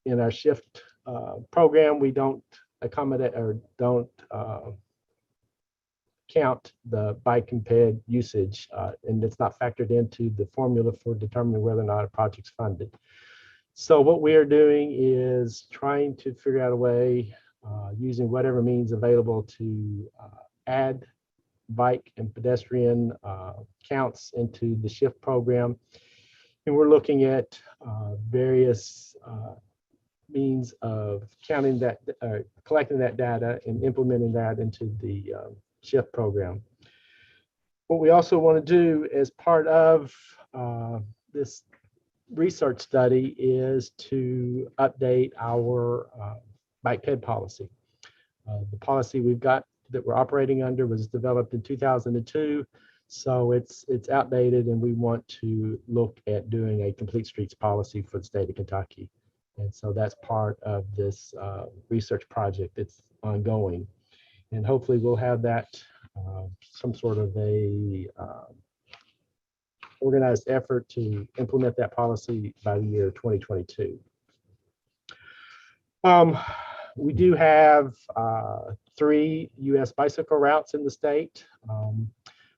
in our shift program, we don't accommodate or don't count the bike and ped usage, and it's not factored into the formula for determining whether or not a project's funded. So what we are doing is trying to figure out a way, using whatever means available, to add bike and pedestrian counts into the shift program. And we're looking at various means of counting that, collecting that data and implementing that into the shift program. What we also want to do as part of this research study is to update our bike ped policy. The policy we've got that we're operating under was developed in 2002, so it's outdated, and we want to look at doing a complete streets policy for the state of Kentucky. And so that's part of this research project that's ongoing. And hopefully we'll have that some sort of a organized effort to implement that policy by the year 2022. We do have 3 U.S. bicycle routes in the state.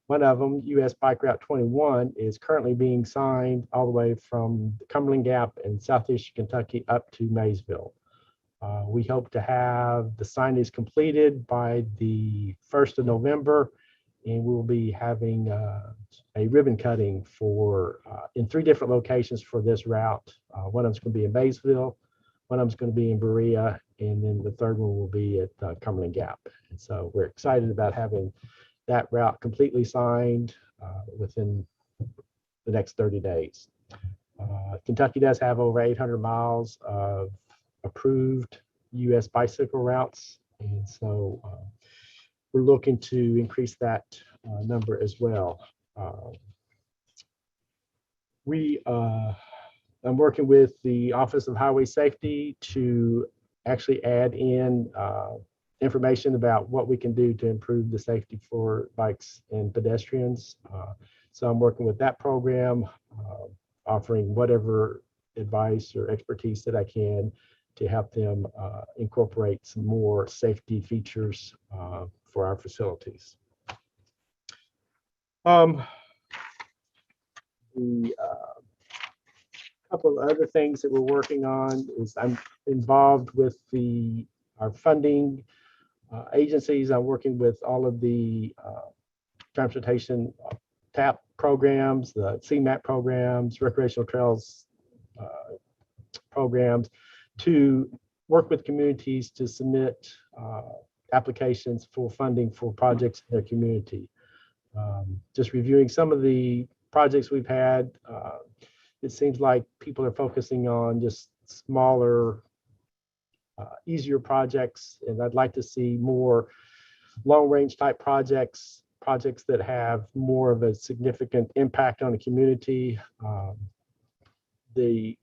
One of them, U.S. Bike Route 21, is currently being signed all the way from Cumberland Gap in southeast Kentucky up to Maysville. We hope to have the signage completed by the 1st of November and we'll be having a ribbon cutting for in 3 different locations for this route. One of them's going to be in Maysville, one of them's going to be in Berea, and then the third one will be at Cumberland Gap. And so we're excited about having that route completely signed within the next 30 days. Kentucky does have over 800 miles of approved U.S. bicycle routes, and so we're looking to increase that number as well. I'm working with the Office of Highway Safety to actually add in information about what we can do to improve the safety for bikes and pedestrians. So I'm working with that program, offering whatever advice or expertise that I can to help them incorporate some more safety features for our facilities. The couple of other things that we're working on is I'm involved with our funding agencies. I'm working with all of the transportation TAP programs, the CMAP programs, recreational trails programs, to work with communities to submit applications for funding for projects in their community. Just reviewing some of the projects we've had, it seems like people are focusing on just smaller, easier projects, and I'd like to see more long-range type projects that have more of a significant impact on the community.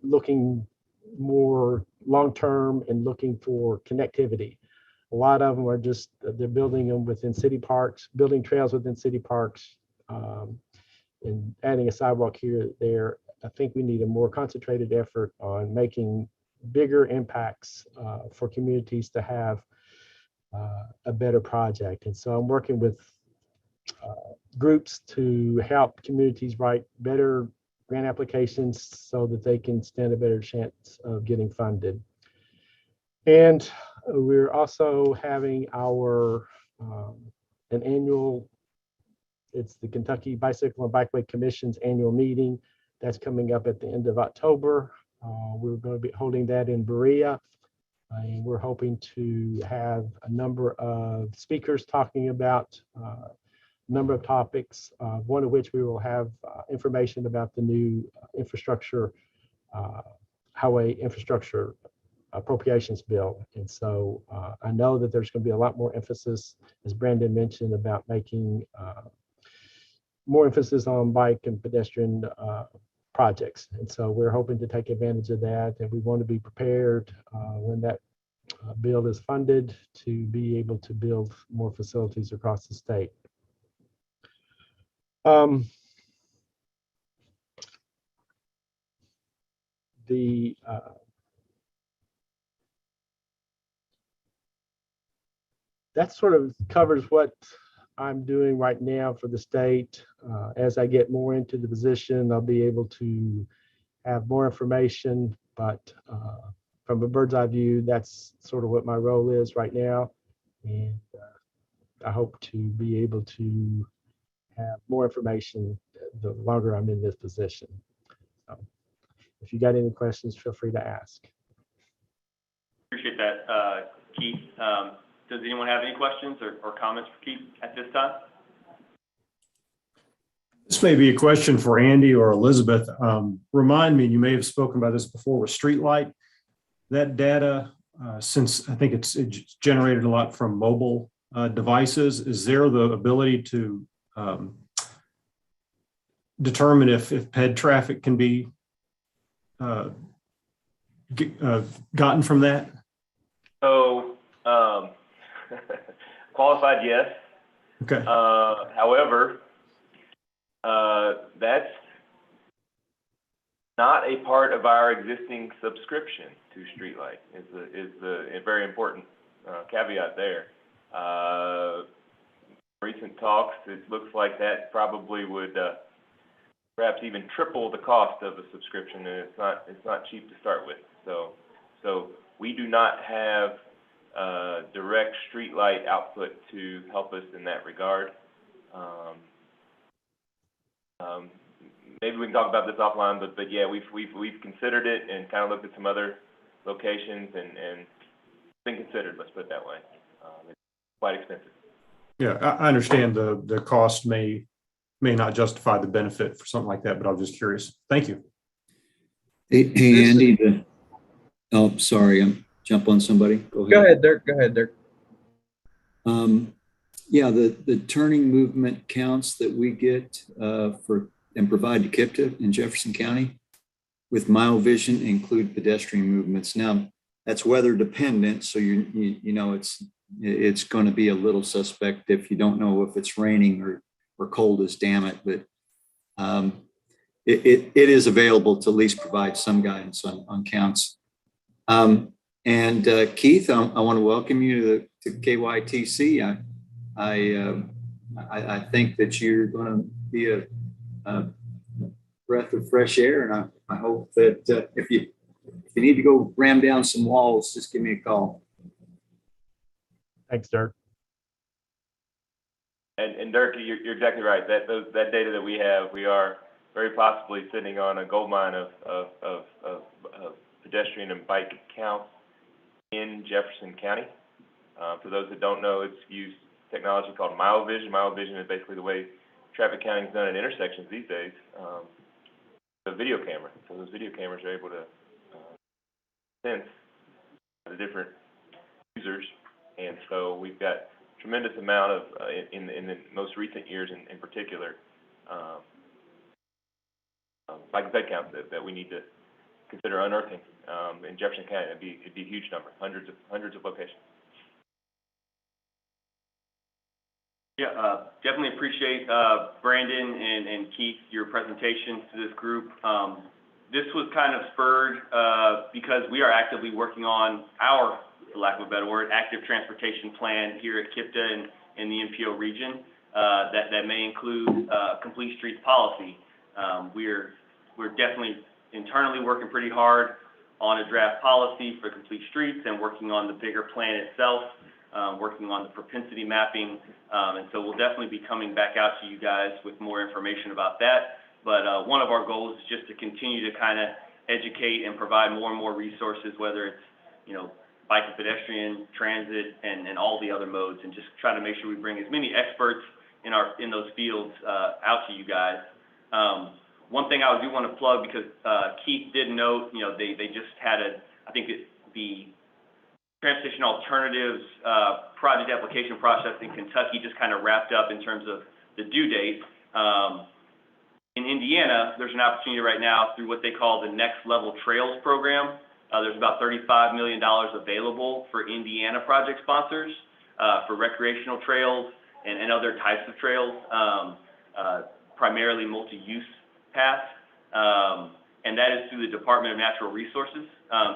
Looking more long-term and looking for connectivity. A lot of them are just, they're building them within city parks, building trails within city parks, and adding a sidewalk here or there. I think we need a more concentrated effort on making bigger impacts for communities to have a better project. And so I'm working with groups to help communities write better grant applications so that they can stand a better chance of getting funded. And we're also having our an annual, it's the Kentucky Bicycle and Bikeway Commission's annual meeting. That's coming up at the end of October. We're going to be holding that in Berea. And we're hoping to have a number of speakers talking about a number of topics, one of which we will have information about the new infrastructure, highway infrastructure appropriations bill. And so I know that there's going to be a lot more emphasis, as Brandon mentioned, about making more emphasis on bike and pedestrian projects. And so we're hoping to take advantage of that, and we want to be prepared when that bill is funded to be able to build more facilities across the state. That sort of covers what I'm doing right now for the state. As I get more into the position, I'll be able to have more information, but from a bird's eye view, that's sort of what my role is right now. And I hope to be able to have more information the longer I'm in this position. So if you got any questions, feel free to ask. Appreciate that, Keith. Does anyone have any questions or comments for Keith at this time? This may be a question for Andy or Elizabeth. Remind me, you may have spoken about this before with Streetlight. That data, since I think it's generated a lot from mobile devices, is there the ability to determine if ped traffic can be gotten from that? So, qualified, yes. Okay. However, that's not a part of our existing subscription to Streetlight. Is a very important caveat there. Recent talks, it looks like that probably would perhaps even triple the cost of a subscription, and it's not cheap to start with. So we do not have direct Streetlight output to help us in that regard. Maybe we can talk about this offline, but yeah, we've considered it and kind of looked at some other locations and it's been considered, let's put it that way. It's quite expensive. Yeah, I understand the cost may not justify the benefit for something like that, but I was just curious. Thank you. Hey, Andy, oh, sorry, I'm jump on somebody. Go ahead. Go ahead, Dirk. Go ahead, Dirk. Yeah, the turning movement counts that we get and provide to KIPTA in Jefferson County with mile vision include pedestrian movements. Now, that's weather dependent, so you know it's going to be a little suspect if you don't know if it's raining or cold as damn it, but it is available to at least provide some guidance on counts. And Keith, I want to welcome you to KYTC. I think that you're going to be a breath of fresh air, and I hope that if you need to go ram down some walls, just give me a call. Thanks, Dirk. And Dirk, you're exactly right. That data that we have, we are very possibly sitting on a gold mine of pedestrian and bike counts in Jefferson County. For those that don't know, it's used technology called mile vision. Mile vision is basically the way traffic counting is done at intersections these days. A video camera. So those video cameras are able to sense the different users, and so we've got tremendous amount of in the most recent years in particular bike and ped counts that we need to consider unearthing in Jefferson County. It'd be a huge number, hundreds of locations. Yeah, definitely appreciate Brandon and Keith, your presentations to this group. This was kind of spurred because we are actively working on our, for lack of a better word, active transportation plan here at KIPTA in the MPO region that may include complete streets policy. We're definitely internally working pretty hard on a draft policy for complete streets and working on the bigger plan itself, working on the propensity mapping. And so we'll definitely be coming back out to you guys with more information about that. But one of our goals is just to continue to kind of educate and provide more and more resources, whether it's, you know, bike and pedestrian, transit, and all the other modes, and just try to make sure we bring as many experts in those fields out to you guys. One thing I do want to plug, because Keith did note, you know, they just had I think the Transportation Alternatives project application process in Kentucky just kind of wrapped up in terms of the due date. In Indiana, there's an opportunity right now through what they call the Next Level Trails program. There's about $35 million available for Indiana project sponsors for recreational trails and other types of trails, primarily multi-use paths. And that is through the Department of Natural Resources.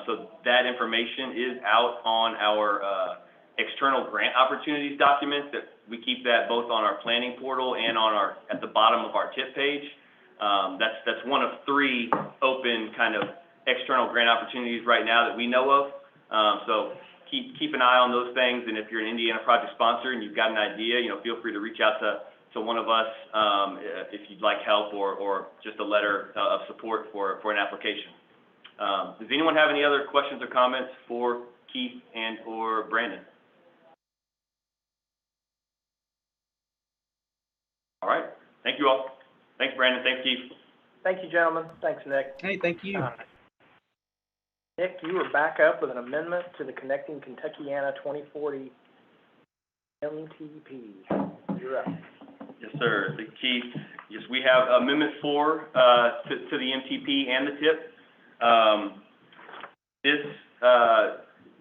So that information is out on our external grant opportunities document. That we keep that both on our planning portal and on at the bottom of our tip page. That's one of 3 open kind of external grant opportunities right now that we know of. So keep an eye on those things. And if you're an Indiana project sponsor and you've got an idea, you know, feel free to reach out to one of us if you'd like help or just a letter of support for an application. Does anyone have any other questions or comments for Keith and or Brandon? All right. Thank you all. Thanks, Brandon. Thanks, Keith. Thank you, gentlemen. Thanks, Nick. Hey, thank you. Nick, you are back up with an amendment to the Connecting Kentuckiana 2040 MTP. You're up. Yes, sir. Keith, yes, we have Amendment 4 to the MTP and the TIP.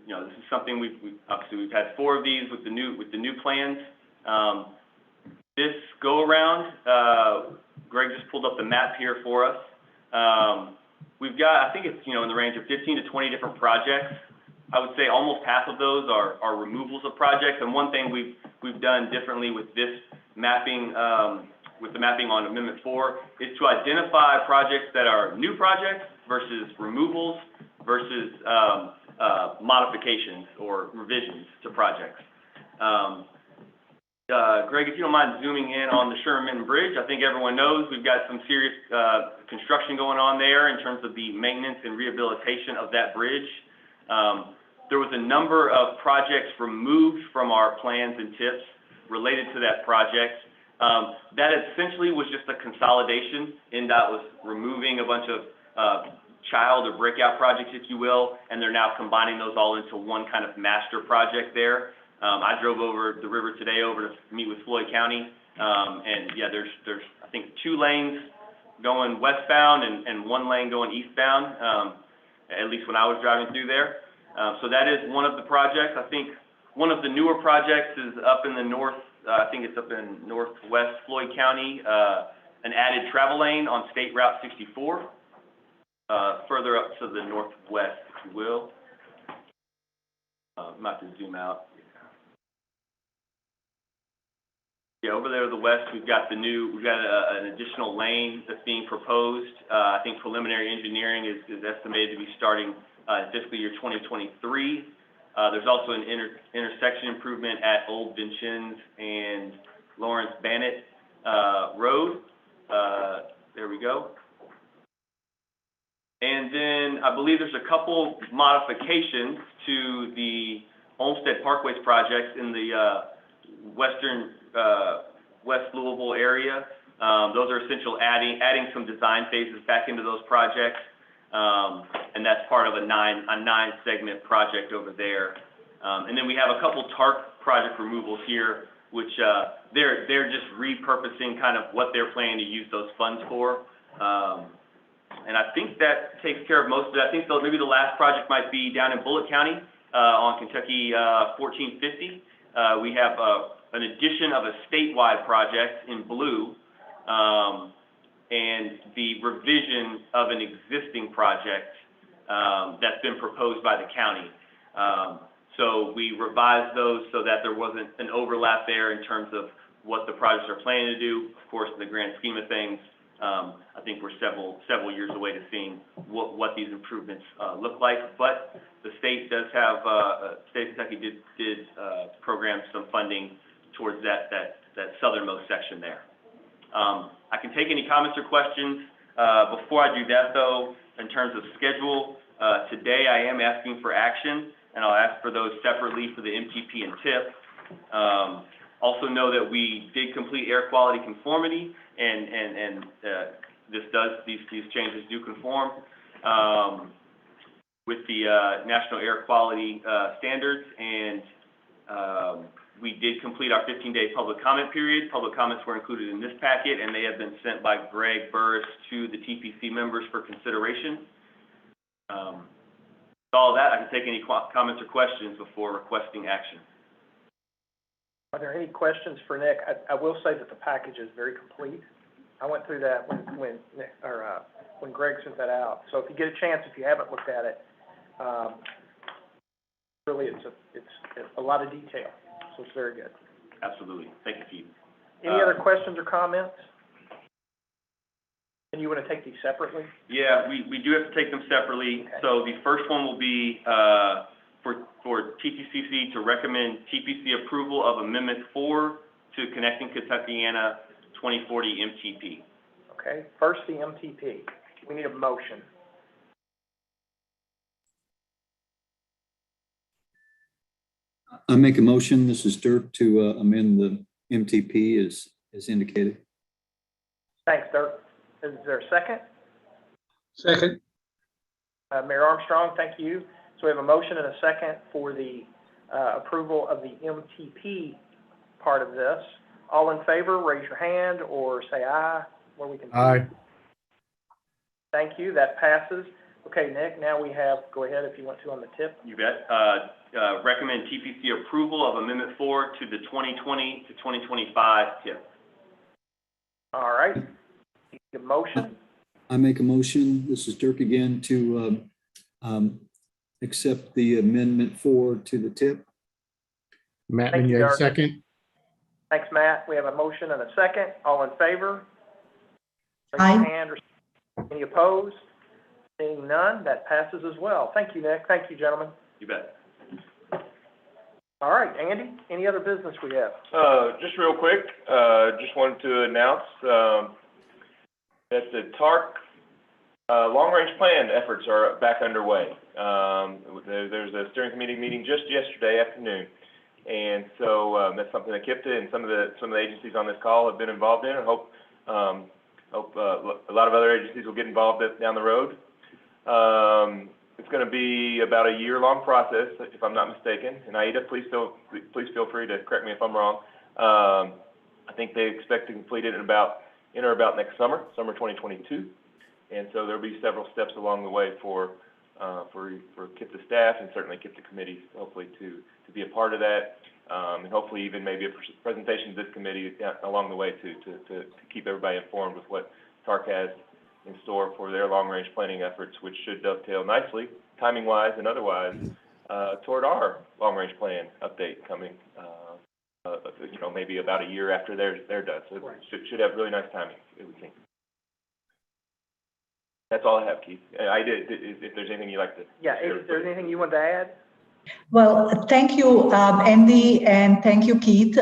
You know, this is something we've had 4 of these with the new plans. This go around, Greg just pulled up the map here for us. We've got, I think it's, you know, in the range of 15 to 20 different projects. I would say almost half of those are removals of projects. And one thing we've done differently with this mapping, with the mapping on Amendment 4, is to identify projects that are new projects versus removals versus modifications or revisions to projects. Greg, if you don't mind zooming in on the Sherman Bridge, I think everyone knows we've got some serious construction going on there in terms of the maintenance and rehabilitation of that bridge. There was a number of projects removed from our plans and tips related to that project. That essentially was just a consolidation. NDOT was removing a bunch of child or breakout projects, if you will, and they're now combining those all into one kind of master project there. I drove over the river today over to meet with Floyd County, and yeah, there's I think 2 lanes going westbound and 1 lane going eastbound, at least when I was driving through there. So that is one of the projects. I think one of the newer projects is up in the north, I think it's up in northwest Floyd County, an added travel lane on State Route 64, further up to the northwest, if you will. I'm about to zoom out. Yeah, over there to the west, we've got an additional lane that's being proposed. I think preliminary engineering is estimated to be starting in fiscal year 2023. There's also an intersection improvement at Old Vincennes and Lawrence Bannett Road. There we go. And then I believe there's a couple modifications to the Olmsted Parkways projects in the western West Louisville area. Those are essential adding some design phases back into those projects. And that's part of a nine segment project over there. And then we have a couple TARP project removals here, which they're just repurposing kind of what they're planning to use those funds for. And I think that takes care of most of it. I think maybe the last project might be down in Bullitt County on Kentucky 1450. We have an addition of a statewide project in blue, and the revision of an existing project that's been proposed by the county. So we revised those so that there wasn't an overlap there in terms of what the projects are planning to do. Of course, in the grand scheme of things, I think we're several years away to seeing what these improvements look like. But the state does have, state of Kentucky did program some funding towards that southernmost section there. I can take any comments or questions. Before I do that, though, in terms of schedule, today I am asking for action, and I'll ask for those separately for the MTP and TIP. Also know that we did complete air quality conformity, and these changes do conform with the National Air Quality Standards, and we did complete our 15-day public comment period. Public comments were included in this packet, and they have been sent by Greg Burris to the TPC members for consideration. With all of that, I can take any comments or questions before requesting action. Are there any questions for Nick? I will say that the package is very complete. I went through that when Greg sent that out. So if you get a chance, if you haven't looked at it, really it's a lot of detail. So it's very good. Absolutely. Thank you, Keith. Any other questions or comments? And you want to take these separately? Yeah, we do have to take them separately. Okay. So the first one will be for TPCC to recommend TPC approval of Amendment 4 to Connecting Kentuckiana 2040 MTP. Okay, first the MTP. We need a motion. I make a motion, this is Dirk, to amend the MTP as indicated. Thanks, Dirk. Is there a second? Second. Mayor Armstrong, thank you. So we have a motion and a second for the approval of the MTP part of this. All in favor, raise your hand or say aye, where we can. Aye. Thank you, that passes. Okay, Nick, now we have, go ahead if you want to on the tip. You bet. Recommend TPC approval of Amendment 4 to the 2020 to 2025 tip. All right. The motion. I make a motion, this is Dirk again, to accept the Amendment 4 to the tip. Matt, Thank you, Dirk. second. Thanks, Matt. We have a motion and a second. All in favor? Raise your hand. Or any opposed? Seeing none, that passes as well. Thank you, Nick. Thank you, gentlemen. You bet. All right, Andy, any other business we have? Just real quick, just wanted to announce, that the TARC, long-range plan efforts are back underway. There's a steering committee meeting just yesterday afternoon. And so, that's something that KIPTA and some of the agencies on this call have been involved in. I hope a lot of other agencies will get involved down the road. It's going to be about a year-long process, if I'm not mistaken. And Aida, please feel free to correct me if I'm wrong. I think they expect to complete it in or about next summer 2022. And so there'll be several steps along the way for KIPTA staff and certainly KIPTA committees, hopefully to be a part of that. And hopefully even maybe a presentation to this committee along the way to keep everybody informed with what TARC has in store for their long-range planning efforts, which should dovetail nicely, timing-wise and otherwise, toward our long-range plan update coming, maybe about a year after they're done. So it should have really nice timing, it would seem. That's all I have, Keith. If there's anything you'd like to Yeah, share. is there anything you want to add? Well, thank you, Andy, and thank you, Keith.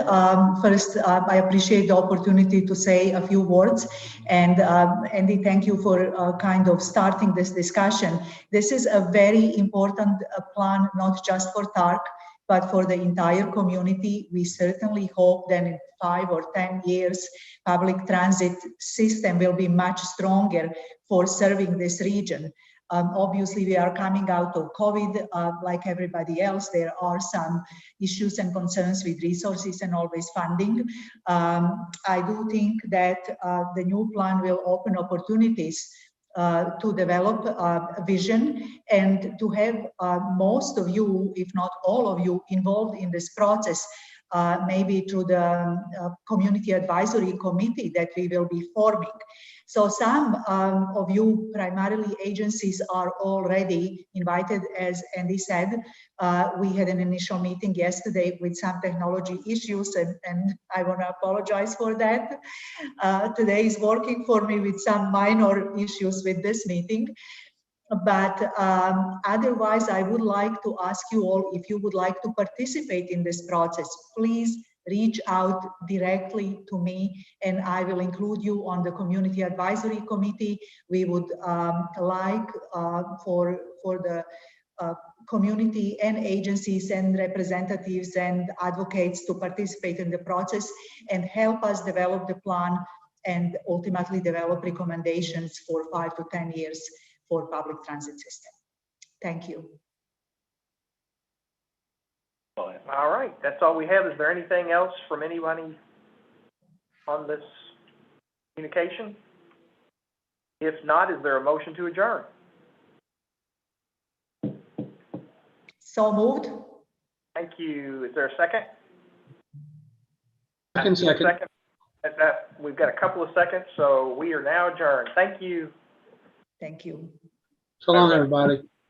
First, I appreciate the opportunity to say a few words. And Andy, thank you for kind of starting this discussion. This is a very important plan, not just for TARC, but for the entire community. We certainly hope that in 5 or 10 years, public transit system will be much stronger for serving this region. Obviously, we are coming out of COVID, like everybody else. There are some issues and concerns with resources and always funding. I do think that the new plan will open opportunities to develop a vision and to have most of you, if not all of you, involved in this process, maybe through the Community Advisory Committee that we will be forming. So some of you, primarily agencies, are already invited, as Andy said. We had an initial meeting yesterday with some technology issues, and I want to apologize for that. Today is working for me with some minor issues with this meeting. But otherwise, I would like to ask you all, if you would like to participate in this process, please reach out directly to me, and I will include you on the Community Advisory Committee. We would like for the community and agencies and representatives and advocates to participate in the process and help us develop the plan and ultimately develop recommendations for 5 to 10 years for public transit system. Thank you. All right, that's all we have. Is there anything else from anybody on this communication? If not, is there a motion to adjourn? So moved. Thank you. Is there a second? Second. We've got a couple of seconds, so we are now adjourned. Thank you. Thank you. So long, everybody.